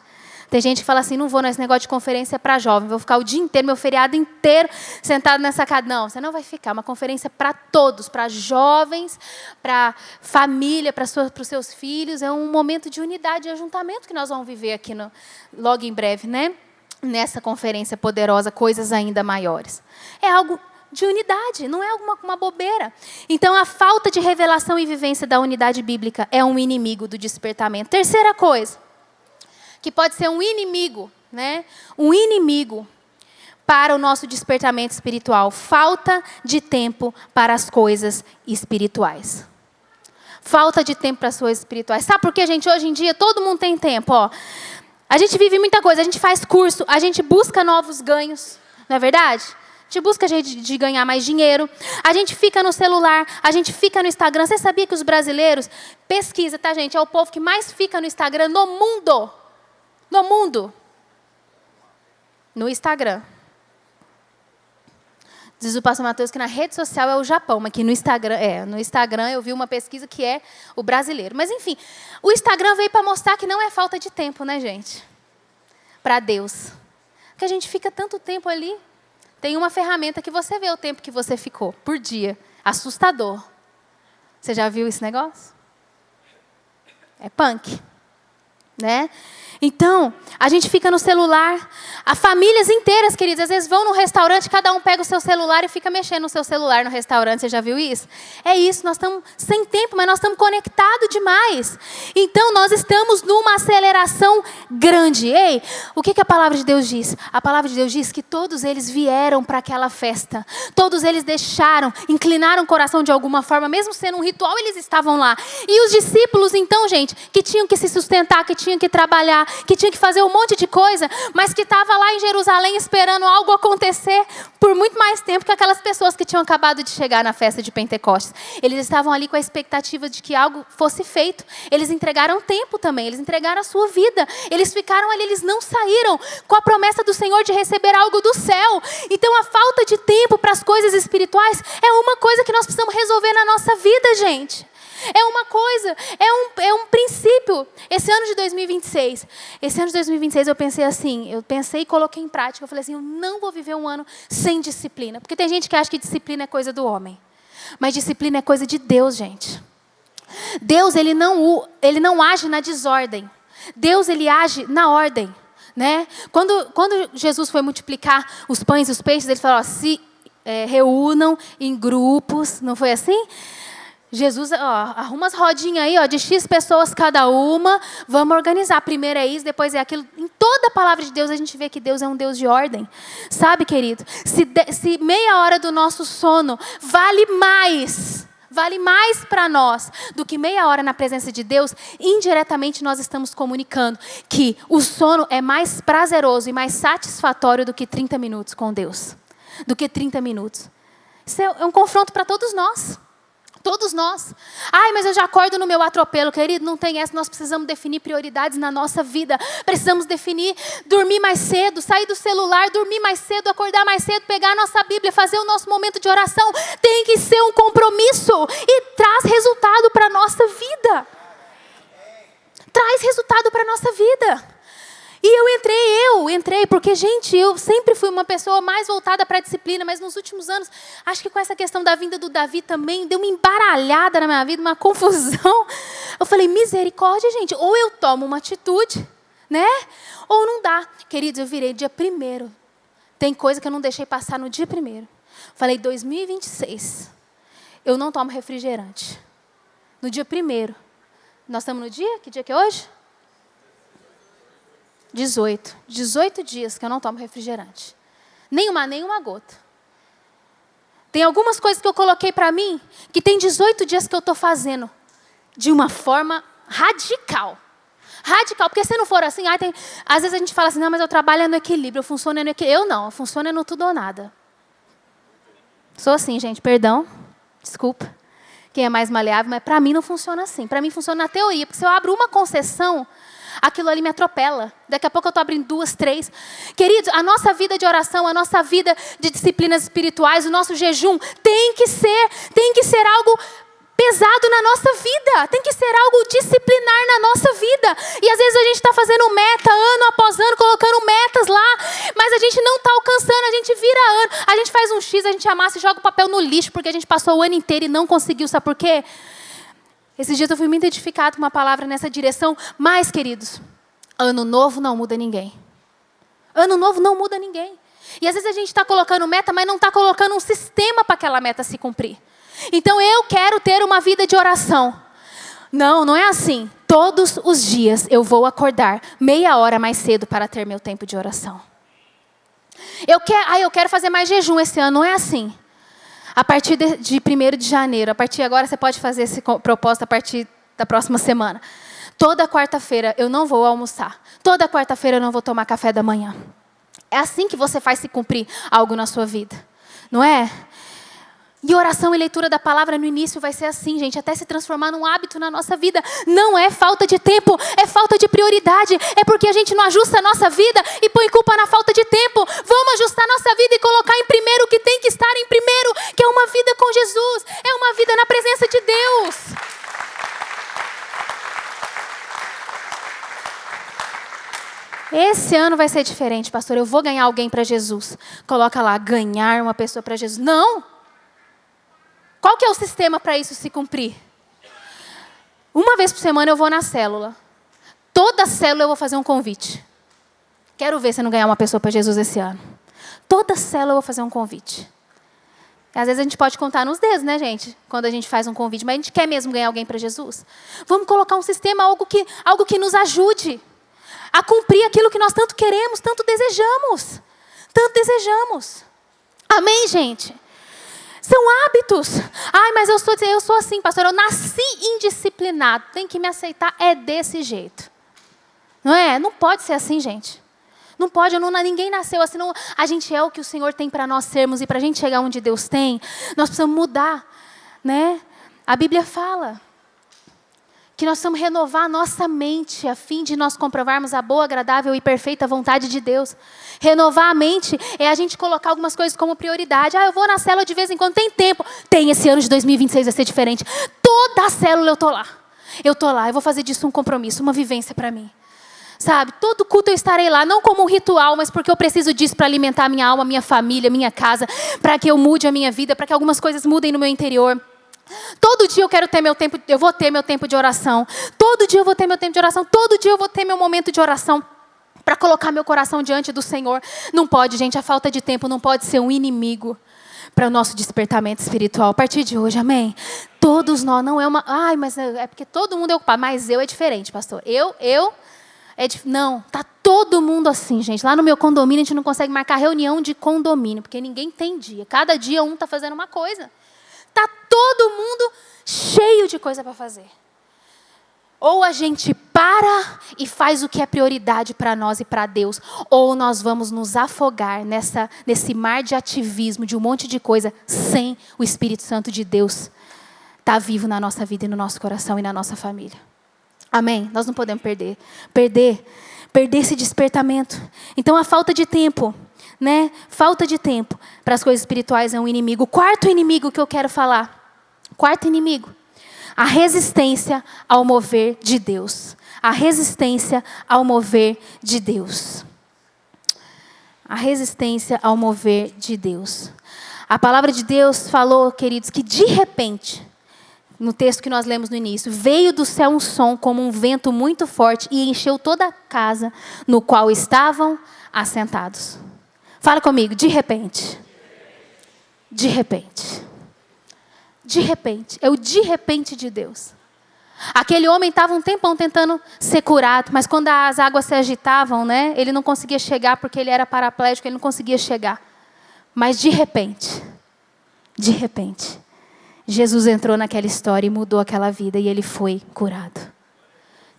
Tem gente que fala assim, não vou nesse negócio de conferência para jovem, vou ficar o dia inteiro, meu feriado inteiro, sentado nessa cadeira. Não, você não vai ficar. É uma conferência para todos, para jovens, para família, para os seus filhos. É um momento de unidade e ajuntamento que nós vamos viver aqui logo em breve, né? Nessa conferência poderosa, coisas ainda maiores. É algo de unidade, não é uma bobeira. Então, a falta de revelação e vivência da unidade bíblica é um inimigo do despertamento. Terceira coisa, que pode ser um inimigo, né? Um inimigo para o nosso despertamento espiritual. Falta de tempo para as coisas espirituais. Falta de tempo para as coisas espirituais. Sabe por quê, gente? Hoje em dia, todo mundo tem tempo. Ó. A gente vive muita coisa, a gente faz curso, a gente busca novos ganhos. Não é verdade? A gente busca jeito de ganhar mais dinheiro. A gente fica no celular, a gente fica no Instagram. Você sabia que os brasileiros, pesquisa, tá, gente? É o povo que mais fica no Instagram no mundo. No mundo. No Instagram. Diz o pastor Mateus que na rede social é o Japão, mas que no Instagram eu vi uma pesquisa que é o brasileiro. Mas enfim, o Instagram veio para mostrar que não é falta de tempo, né, gente? Para Deus. Porque a gente fica tanto tempo ali. Tem uma ferramenta que você vê o tempo que você ficou por dia. Assustador. Você já viu esse negócio? É punk. Né? Então, a gente fica no celular. As famílias inteiras, queridos, às vezes vão num restaurante, cada um pega o seu celular e fica mexendo no seu celular no restaurante. Você já viu isso? É isso, nós estamos sem tempo, mas nós estamos conectados demais. Então, nós estamos numa aceleração grande. Ei, o que a palavra de Deus diz? A palavra de Deus diz que todos eles vieram para aquela festa. Todos eles deixaram, inclinaram o coração de alguma forma, mesmo sendo um ritual, eles estavam lá. E os discípulos, então, gente, que tinham que se sustentar, que tinham que trabalhar, que tinham que fazer um monte de coisa, mas que estavam lá em Jerusalém esperando algo acontecer por muito mais tempo que aquelas pessoas que tinham acabado de chegar na festa de Pentecostes. Eles estavam ali com a expectativa de que algo fosse feito. Eles entregaram tempo também, eles entregaram a sua vida. Eles ficaram ali, eles não saíram com a promessa do Senhor de receber algo do céu. Então a falta de tempo para as coisas espirituais é uma coisa que nós precisamos resolver na nossa vida, gente. É uma coisa, é um princípio. Esse ano de 2026 eu pensei assim, eu pensei e coloquei em prática. Eu falei assim, eu não vou viver um ano sem disciplina. Porque tem gente que acha que disciplina é coisa do homem. Mas disciplina é coisa de Deus, gente. Deus, ele não age na desordem. Deus, ele age na ordem. Né? Quando Jesus foi multiplicar os pães e os peixes, ele falou, se reúnam em grupos. Não foi assim? Jesus, arruma as rodinhas aí, de X pessoas cada uma, vamos organizar. Primeiro é isso, depois é aquilo. Em toda a palavra de Deus a gente vê que Deus é um Deus de ordem. Sabe, querido? Se meia hora do nosso sono vale mais para nós do que meia hora na presença de Deus, indiretamente nós estamos comunicando que o sono é mais prazeroso e mais satisfatório do que 30 minutos com Deus. Do que 30 minutos. Isso é um confronto para todos nós. Todos nós. Ai, mas eu já acordo no meu atropelo, querido. Não tem essa. Nós precisamos definir prioridades na nossa vida. Precisamos definir dormir mais cedo, sair do celular, dormir mais cedo, acordar mais cedo, pegar a nossa Bíblia, fazer o nosso momento de oração. Tem que ser um compromisso e traz resultado para a nossa vida. Traz resultado para a nossa vida. E eu entrei, porque, gente, eu sempre fui uma pessoa mais voltada para a disciplina, mas nos últimos anos, acho que com essa questão da vinda do Davi também, deu uma embaralhada na minha vida, uma confusão. Eu falei, misericórdia, gente, ou eu tomo uma atitude, né? Ou não dá. Queridos, eu virei dia 1º. Tem coisa que eu não deixei passar no dia 1º. Falei, 2026, eu não tomo refrigerante. No dia 1º. Nós estamos no dia? Que dia que é hoje? 18 dias que eu não tomo refrigerante. Nenhuma gota. Tem algumas coisas que eu coloquei para mim, que tem 18 dias que eu estou fazendo de uma forma radical. Radical, porque se não for assim, às vezes a gente fala assim, não, mas eu trabalho no equilíbrio, eu funciono no equilíbrio. Eu não, eu funciono no tudo ou nada. Sou assim, gente, perdão, desculpa. Quem é mais maleável, mas para mim não funciona assim. Para mim funciona na teoria, porque se eu abro uma concessão, aquilo ali me atropela. Daqui a pouco eu estou abrindo 2, 3. Queridos, a nossa vida de oração, a nossa vida de disciplinas espirituais, o nosso jejum tem que ser algo pesado na nossa vida. Tem que ser algo disciplinar na nossa vida. E às vezes a gente está fazendo meta, ano após ano, colocando metas lá, mas a gente não está alcançando, a gente vira ano. A gente faz um X, a gente amassa e joga o papel no lixo, porque a gente passou o ano inteiro e não conseguiu. Sabe por quê? Esses dias eu fui muito edificado com uma palavra nessa direção. Mas, queridos, ano novo não muda ninguém. Ano novo não muda ninguém. E às vezes a gente está colocando meta, mas não está colocando um sistema para aquela meta se cumprir. Então eu quero ter uma vida de oração. Não é assim. Todos os dias eu vou acordar meia hora mais cedo para ter meu tempo de oração. Eu quero fazer mais jejum esse ano. Não é assim. A partir de 1º de janeiro, a partir de agora você pode fazer esse propósito a partir da próxima semana. Toda quarta-feira eu não vou almoçar. Toda quarta-feira eu não vou tomar café da manhã. É assim que você faz se cumprir algo na sua vida. Não é? E oração e leitura da palavra no início vai ser assim, gente, até se transformar num hábito na nossa vida. Não é falta de tempo, é falta de prioridade. É porque a gente não ajusta a nossa vida e põe culpa na falta de tempo. Vamos ajustar a nossa vida e colocar em primeiro o que tem que estar em primeiro, que é uma vida com Jesus, é uma vida na presença de Deus. Esse ano vai ser diferente, pastor. Eu vou ganhar alguém para Jesus. Coloca lá, ganhar uma pessoa para Jesus. Não! Qual que é o sistema para isso se cumprir? Uma vez por semana eu vou na célula. Toda célula eu vou fazer um convite. Quero ver se eu não ganhar uma pessoa para Jesus esse ano. Toda célula eu vou fazer um convite. Às vezes a gente pode contar nos dedos, né, gente? Quando a gente faz um convite. Mas a gente quer mesmo ganhar alguém para Jesus? Vamos colocar um sistema, algo que nos ajude a cumprir aquilo que nós tanto queremos, tanto desejamos. Tanto desejamos. Amém, gente? São hábitos. Ai, mas eu sou assim, pastor. Eu nasci indisciplinado. Tem que me aceitar. É desse jeito. Não é? Não pode ser assim, gente. Não pode, ninguém nasceu assim. Não, a gente é o que o Senhor tem para nós sermos. E para a gente chegar onde Deus tem, nós precisamos mudar. Né? A Bíblia fala que nós precisamos renovar a nossa mente a fim de nós comprovarmos a boa, agradável e perfeita vontade de Deus. Renovar a mente é a gente colocar algumas coisas como prioridade. Eu vou na célula de vez em quando, tem tempo. Tem, esse ano de 2026 vai ser diferente. Toda a célula eu estou lá. Eu vou fazer disso um compromisso, uma vivência para mim. Sabe, todo culto eu estarei lá, não como um ritual, mas porque eu preciso disso para alimentar a minha alma, minha família, minha casa, para que eu mude a minha vida, para que algumas coisas mudem no meu interior. Todo dia eu quero ter meu tempo, eu vou ter meu tempo de oração. Todo dia eu vou ter meu tempo de oração. Todo dia eu vou ter meu momento de oração para colocar meu coração diante do Senhor. Não pode, gente, a falta de tempo não pode ser um inimigo para o nosso despertamento espiritual. A partir de hoje, amém? Todos nós, não é uma... Ai, mas é porque todo mundo é ocupado. Mas eu é diferente, pastor. Não, tá todo mundo assim, gente. Lá no meu condomínio a gente não consegue marcar reunião de condomínio, porque ninguém tem dia. Cada dia um está fazendo uma coisa. Tá todo mundo cheio de coisa para fazer. Ou a gente para e faz o que é prioridade para nós e para Deus, ou nós vamos nos afogar nesse mar de ativismo, de um monte de coisa, sem o Espírito Santo de Deus estar vivo na nossa vida e no nosso coração e na nossa família. Amém? Nós não podemos perder esse despertamento. Então a falta de tempo, né? Falta de tempo para as coisas espirituais é um inimigo. O quarto inimigo que eu quero falar. Quarto inimigo. A resistência ao mover de Deus. A resistência ao mover de Deus. A resistência ao mover de Deus. A palavra de Deus falou, queridos, que de repente, no texto que nós lemos no início, veio do céu um som como um vento muito forte e encheu toda a casa no qual estavam assentados. Fala comigo, de repente. De repente. De repente. É o de repente de Deus. Aquele homem estava um tempão tentando ser curado, mas quando as águas se agitavam, né, ele não conseguia chegar porque ele era paraplégico, ele não conseguia chegar. Mas de repente, Jesus entrou naquela história e mudou aquela vida e ele foi curado.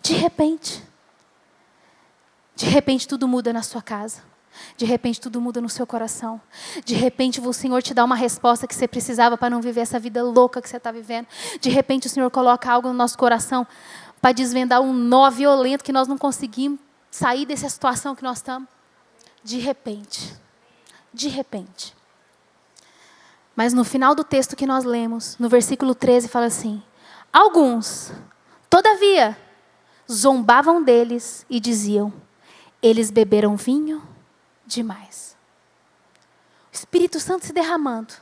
De repente. De repente tudo muda na sua casa. De repente tudo muda no seu coração. De repente o Senhor te dá uma resposta que você precisava para não viver essa vida louca que você está vivendo. De repente o Senhor coloca algo no nosso coração para desvendar um nó violento que nós não conseguimos sair dessa situação que nós estamos. De repente. De repente. Mas no final do texto que nós lemos, no versículo 13, fala assim: alguns, todavia, zombavam deles e diziam: eles beberam vinho demais. O Espírito Santo se derramando.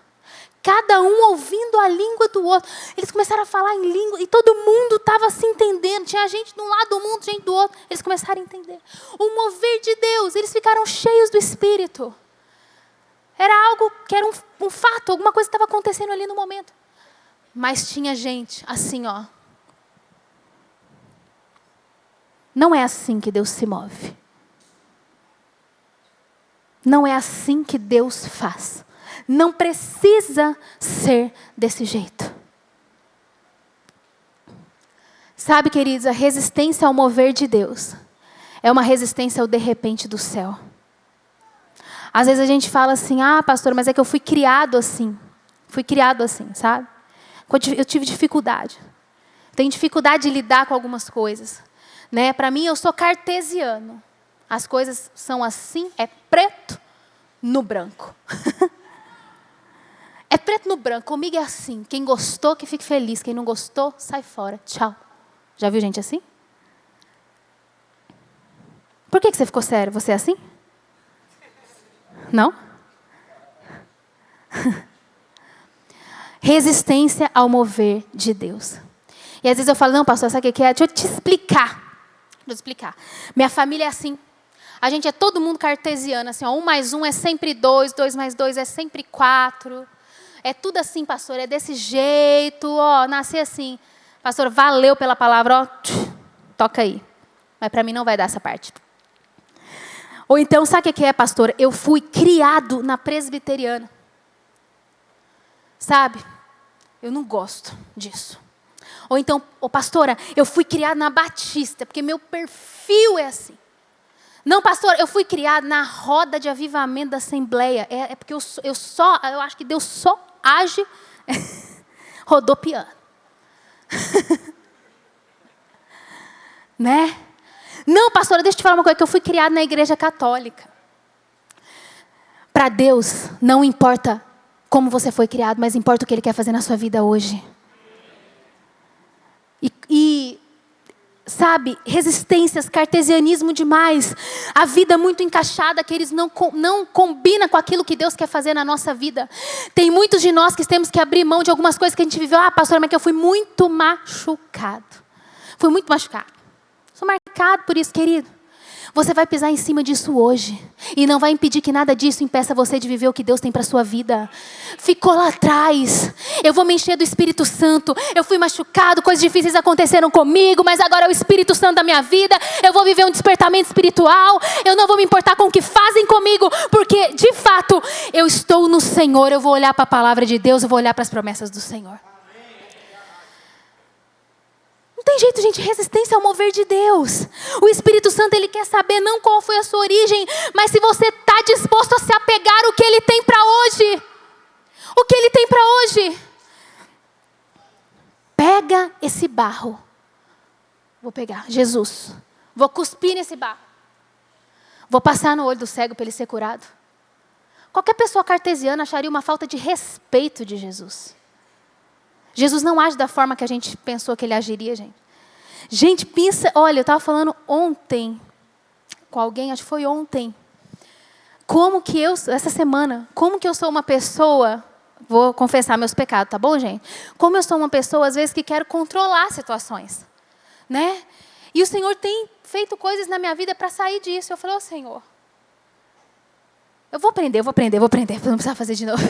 Cada um ouvindo a língua do outro. Eles começaram a falar em língua e todo mundo estava se entendendo. Tinha gente de um lado do mundo, gente do outro. Eles começaram a entender. O mover de Deus, eles ficaram cheios do Espírito. Era algo que era um fato, alguma coisa estava acontecendo ali no momento. Mas tinha gente assim, ó. Não é assim que Deus se move. Não é assim que Deus faz. Não precisa ser desse jeito. Sabe, queridos, a resistência ao mover de Deus é uma resistência ao de repente do céu. Às vezes a gente fala assim: ah, pastor, mas é que eu fui criado assim. Fui criado assim, sabe? Eu tive dificuldade. Tenho dificuldade de lidar com algumas coisas. Né? Para mim, eu sou cartesiano. As coisas são assim, é preto no branco. É preto no branco, comigo é assim. Quem gostou, que fique feliz. Quem não gostou, sai fora. Tchau. Já viu gente assim? Por que você ficou sério? Você é assim? Não? Resistência ao mover de Deus. E às vezes eu falo: não, pastor, sabe o que é? Deixa eu te explicar. Vou explicar. Minha família é assim. A gente é todo mundo cartesiano, assim, ó, 1 mais 1 é sempre 2, 2 mais 2 é sempre 4. É tudo assim, pastor, é desse jeito, ó, nasci assim. Pastor, valeu pela palavra, ó, toca aí. Mas para mim não vai dar essa parte. Ou então, sabe o que é, pastor? Eu fui criado na presbiteriana. Sabe? Eu não gosto disso. Ou então, pastora, eu fui criado na batista, porque meu perfil é assim. Não, pastor, eu fui criado na roda de avivamento da Assembleia. É porque eu acho que Deus só age rodopiando. Né? Não, pastora, deixa eu te falar uma coisa, que eu fui criado na igreja católica. Para Deus, não importa como você foi criado, mas importa o que Ele quer fazer na sua vida hoje. Sabe, resistências, cartesianismo demais, a vida muito encaixada, que eles não combina com aquilo que Deus quer fazer na nossa vida. Tem muitos de nós que temos que abrir mão de algumas coisas que a gente viveu. Ah, pastora, mas que eu fui muito machucado. Fui muito machucado. Sou marcado por isso, querido. Você vai pisar em cima disso hoje. E não vai impedir que nada disso impeça você de viver o que Deus tem para a sua vida. Ficou lá atrás. Eu vou me encher do Espírito Santo. Eu fui machucado, coisas difíceis aconteceram comigo, mas agora é o Espírito Santo da minha vida. Eu vou viver um despertamento espiritual. Eu não vou me importar com o que fazem comigo, porque, de fato, eu estou no Senhor. Eu vou olhar para a palavra de Deus, eu vou olhar para as promessas do Senhor. Não tem jeito, gente, resistência ao mover de Deus. O Espírito Santo, Ele quer saber não qual foi a sua origem, mas se você está disposto a se apegar ao que Ele tem para hoje. O que Ele tem para hoje. Pega esse barro. Vou pegar, Jesus. Vou cuspir nesse barro. Vou passar no olho do cego para ele ser curado. Qualquer pessoa cartesiana acharia uma falta de respeito de Jesus. Jesus não age da forma que a gente pensou que Ele agiria, gente. Gente, pensa... Olha, eu estava falando ontem com alguém, acho que foi ontem. Essa semana, como que eu sou uma pessoa... Vou confessar meus pecados, tá bom, gente? Como eu sou uma pessoa, às vezes, que quero controlar situações. Né? E o Senhor tem feito coisas na minha vida para sair disso. Eu falei, Senhor... Eu vou aprender, para não precisar fazer de novo.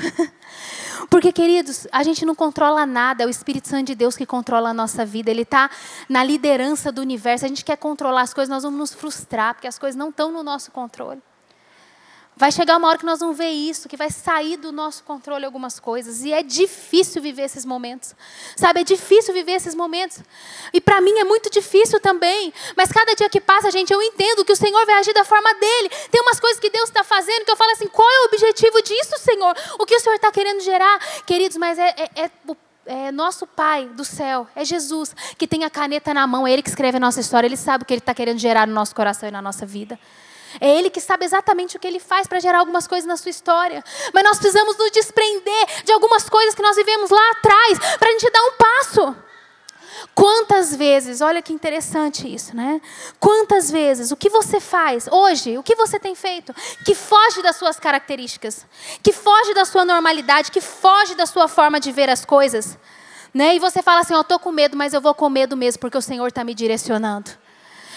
Porque, queridos, a gente não controla nada, é o Espírito Santo de Deus que controla a nossa vida. Ele está na liderança do universo. A gente quer controlar as coisas, nós vamos nos frustrar, porque as coisas não estão no nosso controle. Vai chegar uma hora que nós vamos ver isso, que vai sair do nosso controle algumas coisas. E é difícil viver esses momentos. Sabe, é difícil viver esses momentos. E para mim é muito difícil também. Mas cada dia que passa, gente, eu entendo que o Senhor vai agir da forma dele. Tem umas coisas que Deus está fazendo que eu falo assim, qual é o objetivo disso, Senhor? O que o Senhor está querendo gerar? Queridos, mas é nosso Pai do céu, é Jesus, que tem a caneta na mão, é Ele que escreve a nossa história. Ele sabe o que Ele está querendo gerar no nosso coração e na nossa vida. É Ele que sabe exatamente o que Ele faz para gerar algumas coisas na sua história. Mas nós precisamos nos desprender de algumas coisas que nós vivemos lá atrás, para a gente dar um passo. Quantas vezes, olha que interessante isso, né? Quantas vezes, o que você faz hoje, o que você tem feito, que foge das suas características, que foge da sua normalidade, que foge da sua forma de ver as coisas, né? E você fala assim, estou com medo, mas eu vou com medo mesmo, porque o Senhor está me direcionando.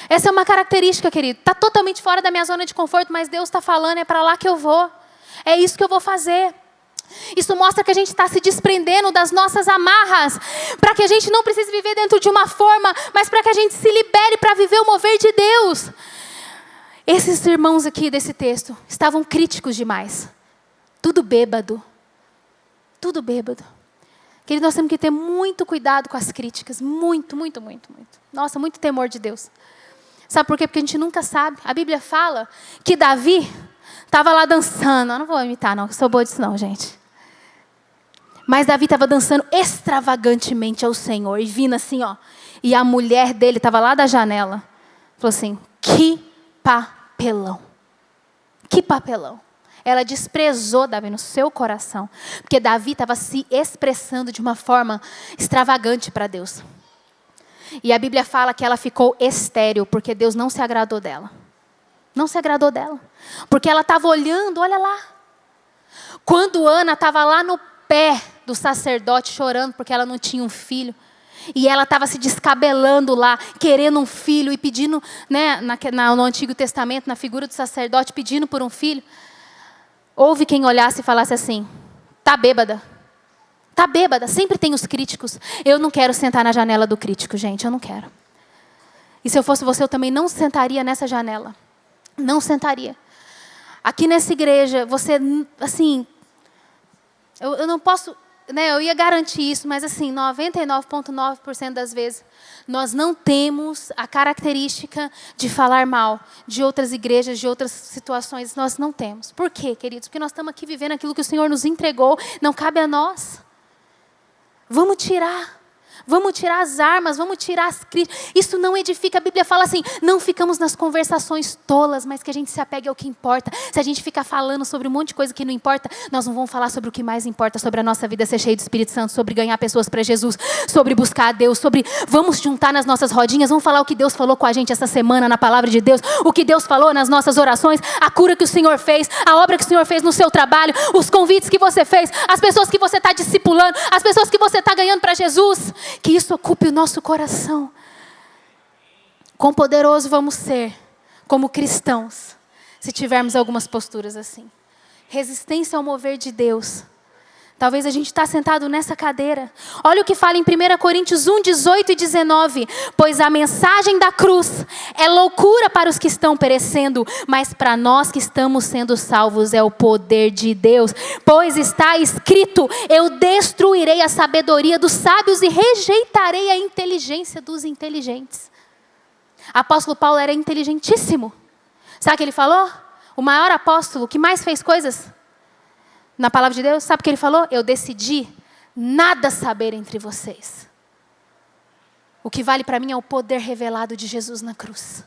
Essa é uma característica, querido. Está totalmente fora da minha zona de conforto, mas Deus está falando, é para lá que eu vou. É isso que eu vou fazer. Isso mostra que a gente está se desprendendo das nossas amarras, para que a gente não precise viver dentro de uma forma, mas para que a gente se libere para viver o mover de Deus. Esses irmãos aqui desse texto estavam críticos demais. Tudo bêbado. Tudo bêbado. Querido, nós temos que ter muito cuidado com as críticas. Muito, muito, muito, muito. Nossa, muito temor de Deus. Sabe por quê? Porque a gente nunca sabe. A Bíblia fala que Davi estava lá dançando. Eu não vou imitar, não. Eu sou boa disso, não, gente. Mas Davi estava dançando extravagantemente ao Senhor. E vindo assim, ó. E a mulher dele estava lá da janela. Falou assim, que papelão. Que papelão. Ela desprezou Davi no seu coração. Porque Davi estava se expressando de uma forma extravagante para Deus. E a Bíblia fala que ela ficou estéril, porque Deus não se agradou dela. Não se agradou dela. Porque ela estava olhando, olha lá. Quando Ana estava lá no pé do sacerdote chorando, porque ela não tinha um filho. E ela estava se descabelando lá, querendo um filho e pedindo, né, no Antigo Testamento, na figura do sacerdote, pedindo por um filho. Houve quem olhasse e falasse assim: tá bêbada. Tá bêbada. Sempre tem os críticos. Eu não quero sentar na janela do crítico, gente. Eu não quero. E se eu fosse você, eu também não sentaria nessa janela. Não sentaria. Aqui nessa igreja, você, assim, eu não posso... Né, eu ia garantir isso, mas assim, 99,9% das vezes, nós não temos a característica de falar mal de outras igrejas, de outras situações. Nós não temos. Por quê, queridos? Porque nós estamos aqui vivendo aquilo que o Senhor nos entregou. Não cabe a nós. Vamos tirar as armas, vamos tirar as críticas. Isso não edifica. A Bíblia fala assim, não ficamos nas conversações tolas, mas que a gente se apegue ao que importa. Se a gente ficar falando sobre um monte de coisa que não importa, nós não vamos falar sobre o que mais importa, sobre a nossa vida ser cheia do Espírito Santo, sobre ganhar pessoas para Jesus, sobre buscar a Deus, sobre vamos juntar nas nossas rodinhas, vamos falar o que Deus falou com a gente essa semana na palavra de Deus, o que Deus falou nas nossas orações, a cura que o Senhor fez, a obra que o Senhor fez no seu trabalho, os convites que você fez, as pessoas que você está discipulando, as pessoas que você está ganhando para Jesus. Que isso ocupe o nosso coração. Quão poderoso vamos ser como cristãos se tivermos algumas posturas assim. Resistência ao mover de Deus. Talvez a gente está sentado nessa cadeira. Olha o que fala em 1 Coríntios 1, 18 e 19. Pois a mensagem da cruz é loucura para os que estão perecendo, mas para nós que estamos sendo salvos é o poder de Deus. Pois está escrito, eu destruirei a sabedoria dos sábios e rejeitarei a inteligência dos inteligentes. Apóstolo Paulo era inteligentíssimo. Sabe o que ele falou? O maior apóstolo que mais fez coisas na palavra de Deus, sabe o que ele falou? Eu decidi nada saber entre vocês. O que vale para mim é o poder revelado de Jesus na cruz.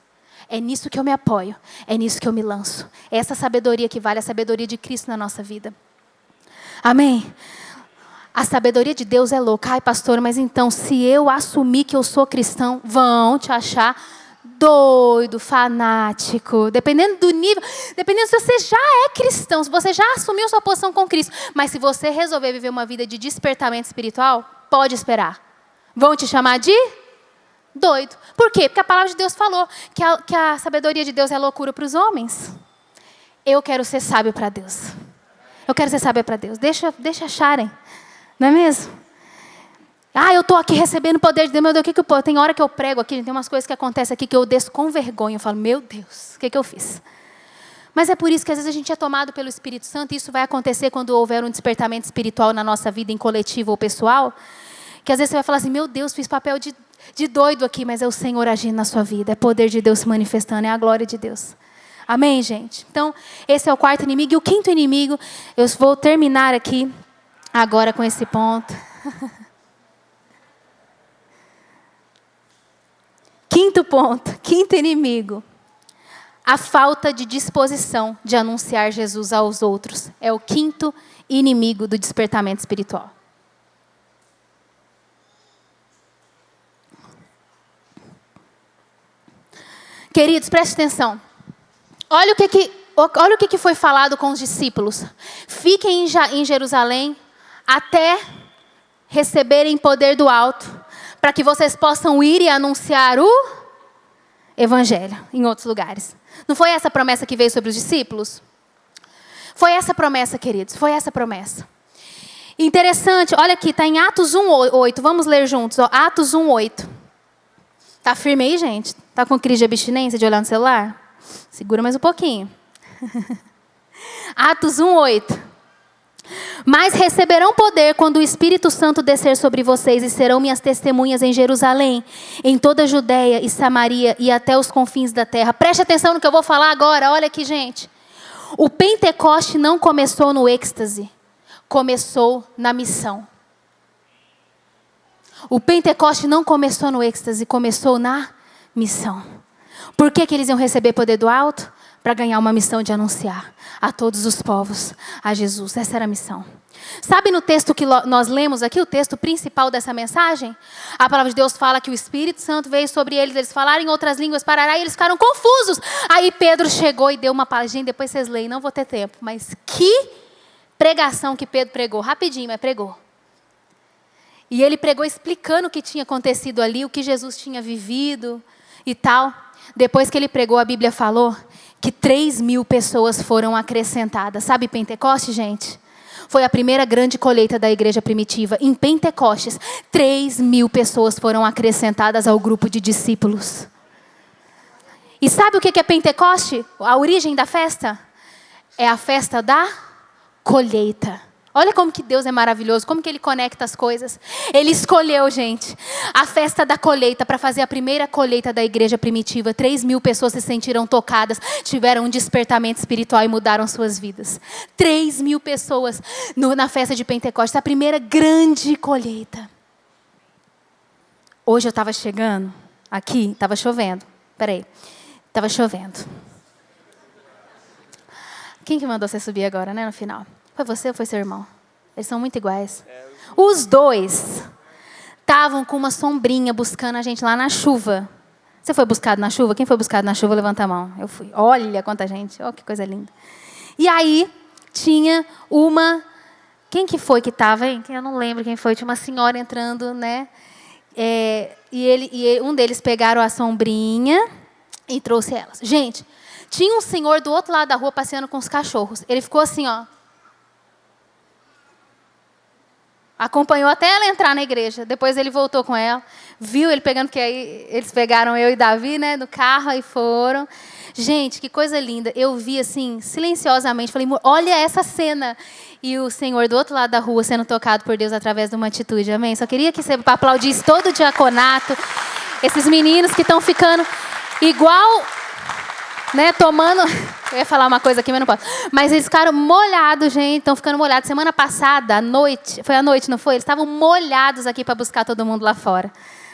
É nisso que eu me apoio, é nisso que eu me lanço. É essa sabedoria que vale, a sabedoria de Cristo na nossa vida. Amém? A sabedoria de Deus é louca. Ai, pastora, mas então, se eu assumir que eu sou cristão, vão te achar doido, fanático, dependendo do nível, dependendo se você já é cristão, se você já assumiu sua posição com Cristo, mas se você resolver viver uma vida de despertamento espiritual, pode esperar. Vão te chamar de doido. Por quê? Porque a palavra de Deus falou que a sabedoria de Deus é loucura para os homens. Eu quero ser sábio para Deus. Eu quero ser sábio para Deus. Deixa acharem. Não é mesmo? Ah, eu estou aqui recebendo o poder de Deus. Meu Deus, tem hora que eu prego aqui, tem umas coisas que acontecem aqui que eu desço com vergonha. Eu falo, meu Deus, o que eu fiz? Mas é por isso que às vezes a gente é tomado pelo Espírito Santo, e isso vai acontecer quando houver um despertamento espiritual na nossa vida, em coletivo ou pessoal, que às vezes você vai falar assim, meu Deus, fiz papel de doido aqui, mas é o Senhor agindo na sua vida, é poder de Deus se manifestando, é a glória de Deus. Amém, gente? Então, esse é o quarto inimigo. E o quinto inimigo, eu vou terminar aqui, agora com esse ponto. Quinto ponto, quinto inimigo. A falta de disposição de anunciar Jesus aos outros é o quinto inimigo do despertamento espiritual. Queridos, preste atenção. Olha o que foi falado com os discípulos. Fiquem em Jerusalém até receberem poder do alto, para que vocês possam ir e anunciar o Evangelho em outros lugares. Não foi essa a promessa que veio sobre os discípulos? Foi essa promessa, queridos, foi essa promessa. Interessante, olha aqui, está em Atos 1:8, vamos ler juntos, ó, Atos 1:8. Está firme aí, gente? Está com crise de abstinência de olhar no celular? Segura mais um pouquinho. Atos 1:8. Mas receberão poder quando o Espírito Santo descer sobre vocês e serão minhas testemunhas em Jerusalém, em toda a Judeia e Samaria e até os confins da terra. Preste atenção no que eu vou falar agora, olha aqui, gente. O Pentecoste não começou no êxtase, começou na missão. O Pentecoste não começou no êxtase, começou na missão. Por que eles iam receber poder do alto? Para ganhar uma missão de anunciar a todos os povos a Jesus. Essa era a missão. Sabe no texto que nós lemos aqui, o texto principal dessa mensagem? A palavra de Deus fala que o Espírito Santo veio sobre eles falaram em outras línguas, parará, e eles ficaram confusos. Aí Pedro chegou e deu uma palavra. Depois vocês leem, não vou ter tempo. Mas que pregação que Pedro pregou. Rapidinho, mas pregou. E ele pregou explicando o que tinha acontecido ali, o que Jesus tinha vivido e tal. Depois que ele pregou, a Bíblia falou que 3.000 pessoas foram acrescentadas. Sabe Pentecoste, gente? Foi a primeira grande colheita da igreja primitiva. Em Pentecostes, 3.000 pessoas foram acrescentadas ao grupo de discípulos. E sabe o que é Pentecoste? A origem da festa? É a festa da colheita. Olha como que Deus é maravilhoso, como que Ele conecta as coisas. Ele escolheu, gente, a festa da colheita para fazer a primeira colheita da igreja primitiva. 3.000 pessoas se sentiram tocadas, tiveram um despertamento espiritual e mudaram suas vidas. 3.000 pessoas na festa de Pentecostes, a primeira grande colheita. Hoje eu estava chegando aqui, estava chovendo. Peraí, estava chovendo. Quem que mandou você subir agora, né, no final? Foi você ou foi seu irmão? Eles são muito iguais. Os dois estavam com uma sombrinha buscando a gente lá na chuva. Você foi buscado na chuva? Quem foi buscado na chuva, levanta a mão. Eu fui. Olha quanta gente. Oh, que coisa linda. E aí, tinha uma... Quem que foi que estava, hein? Eu não lembro quem foi. Tinha uma senhora entrando, né? Um deles pegaram a sombrinha e trouxe elas. Gente, tinha um senhor do outro lado da rua passeando com os cachorros. Ele ficou assim, ó. Acompanhou até ela entrar na igreja. Depois ele voltou com ela. Viu ele pegando, porque aí eles pegaram eu e Davi, né, no carro e foram. Gente, que coisa linda. Eu vi assim, silenciosamente. Falei, olha essa cena. E o Senhor do outro lado da rua sendo tocado por Deus através de uma atitude. Amém? Só queria que você aplaudisse todo o diaconato. Esses meninos que estão ficando igual... né, tomando... Eu ia falar uma coisa aqui, mas não posso. Mas eles ficaram molhados, gente. Estão ficando molhados. Semana passada, à noite... Foi à noite, não foi? Eles estavam molhados aqui para buscar todo mundo lá fora.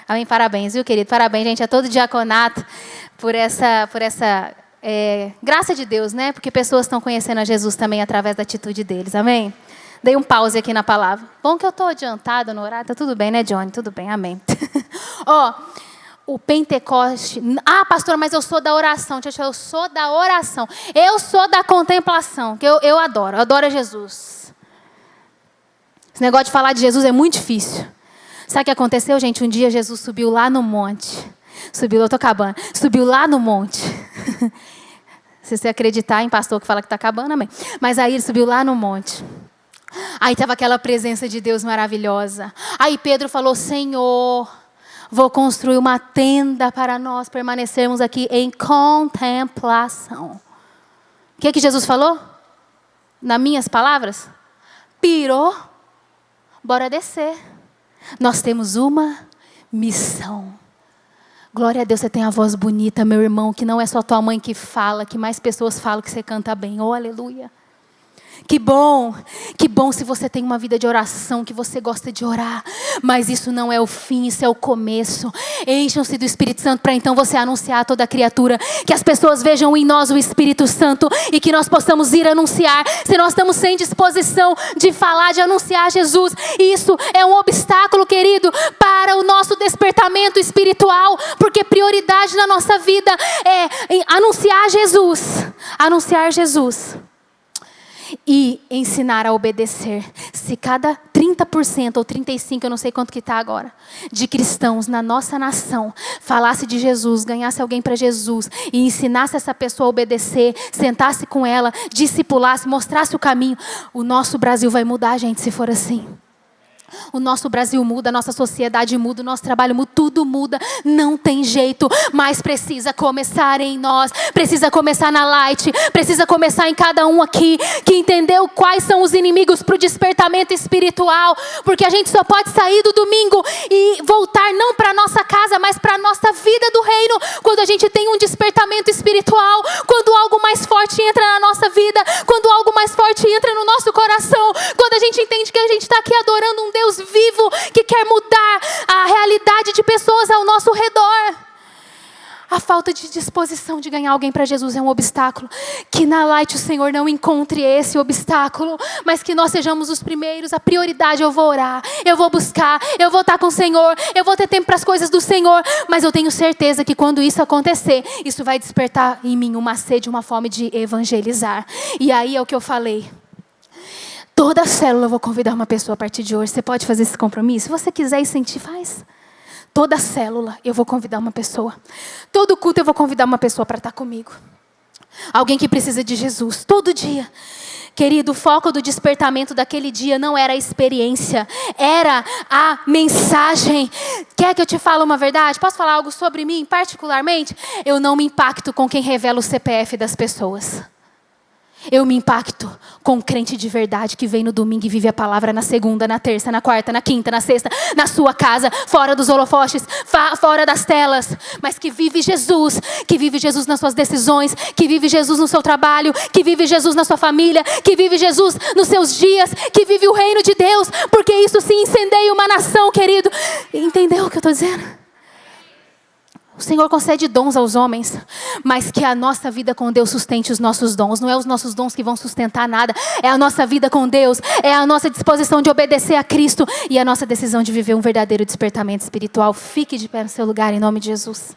Amém? Parabéns, viu, querido? Parabéns, gente, a todo o diaconato por essa graça de Deus, né? Porque pessoas estão conhecendo a Jesus também através da atitude deles. Amém? Dei um pause aqui na palavra. Bom que eu estou adiantada no horário. Tá tudo bem, né, Johnny? Tudo bem, amém. Ó... O Pentecoste... Ah, pastor, mas eu sou da oração. Eu sou da oração. Eu sou da contemplação. Que eu adoro. Eu adoro Jesus. Esse negócio de falar de Jesus é muito difícil. Sabe o que aconteceu, gente? Um dia Jesus subiu lá no monte. Eu estou acabando. Subiu lá no monte. Se você acreditar em pastor que fala que está acabando, amém. Mas aí ele subiu lá no monte. Aí estava aquela presença de Deus maravilhosa. Aí Pedro falou, Senhor... Vou construir uma tenda para nós permanecermos aqui em contemplação. O que Jesus falou? Nas minhas palavras? Pirou, bora descer. Nós temos uma missão. Glória a Deus, você tem a voz bonita, meu irmão, que não é só tua mãe que fala, que mais pessoas falam que você canta bem. Oh, aleluia. Que bom se você tem uma vida de oração, que você gosta de orar. Mas isso não é o fim, isso é o começo. Encham-se do Espírito Santo para então você anunciar a toda a criatura. Que as pessoas vejam em nós o Espírito Santo e que nós possamos ir anunciar. Se nós estamos sem disposição de falar, de anunciar Jesus, isso é um obstáculo, querido, para o nosso despertamento espiritual. Porque prioridade na nossa vida é anunciar Jesus. Anunciar Jesus. E ensinar a obedecer. Se cada 30% ou 35%, eu não sei quanto que está agora, de cristãos na nossa nação falasse de Jesus, ganhasse alguém para Jesus e ensinasse essa pessoa a obedecer, sentasse com ela, discipulasse, mostrasse o caminho, o nosso Brasil vai mudar, gente, se for assim. O nosso Brasil muda, a nossa sociedade muda, o nosso trabalho muda, tudo muda. Não tem jeito, mas precisa começar em nós. Precisa começar na Light. Precisa começar em cada um aqui que entendeu quais são os inimigos para o despertamento espiritual. Porque a gente só pode sair do domingo e voltar não para a nossa casa, mas para a nossa vida do reino. Quando a gente tem um despertamento espiritual, quando algo mais forte entra na nossa vida, quando algo mais forte entra no nosso coração, quando a gente entende que a gente está aqui adorando um Deus vivo que quer mudar a realidade de pessoas ao nosso redor. A falta de disposição de ganhar alguém para Jesus é um obstáculo. Que na Light o Senhor não encontre esse obstáculo, mas que nós sejamos os primeiros. A prioridade, eu vou orar, eu vou buscar, eu vou estar com o Senhor, eu vou ter tempo para as coisas do Senhor. Mas eu tenho certeza que quando isso acontecer, isso vai despertar em mim uma sede, uma fome de evangelizar. E aí é o que eu falei. Toda célula eu vou convidar uma pessoa a partir de hoje. Você pode fazer esse compromisso? Se você quiser e sentir, faz. Toda célula eu vou convidar uma pessoa. Todo culto eu vou convidar uma pessoa para estar comigo. Alguém que precisa de Jesus, todo dia. Querido, o foco do despertamento daquele dia não era a experiência, era a mensagem. Quer que eu te fale uma verdade? Posso falar algo sobre mim particularmente? Eu não me impacto com quem revela o CPF das pessoas. Eu me impacto com um crente de verdade que vem no domingo e vive a palavra na segunda, na terça, na quarta, na quinta, na sexta, na sua casa, fora dos holofotes, fora das telas, mas que vive Jesus nas suas decisões, que vive Jesus no seu trabalho, que vive Jesus na sua família, que vive Jesus nos seus dias, que vive o reino de Deus, porque isso sim incendeia uma nação, querido. Entendeu o que eu estou dizendo? O Senhor concede dons aos homens, mas que a nossa vida com Deus sustente os nossos dons. Não é os nossos dons que vão sustentar nada, é a nossa vida com Deus, é a nossa disposição de obedecer a Cristo e a nossa decisão de viver um verdadeiro despertamento espiritual. Fique de pé no seu lugar em nome de Jesus.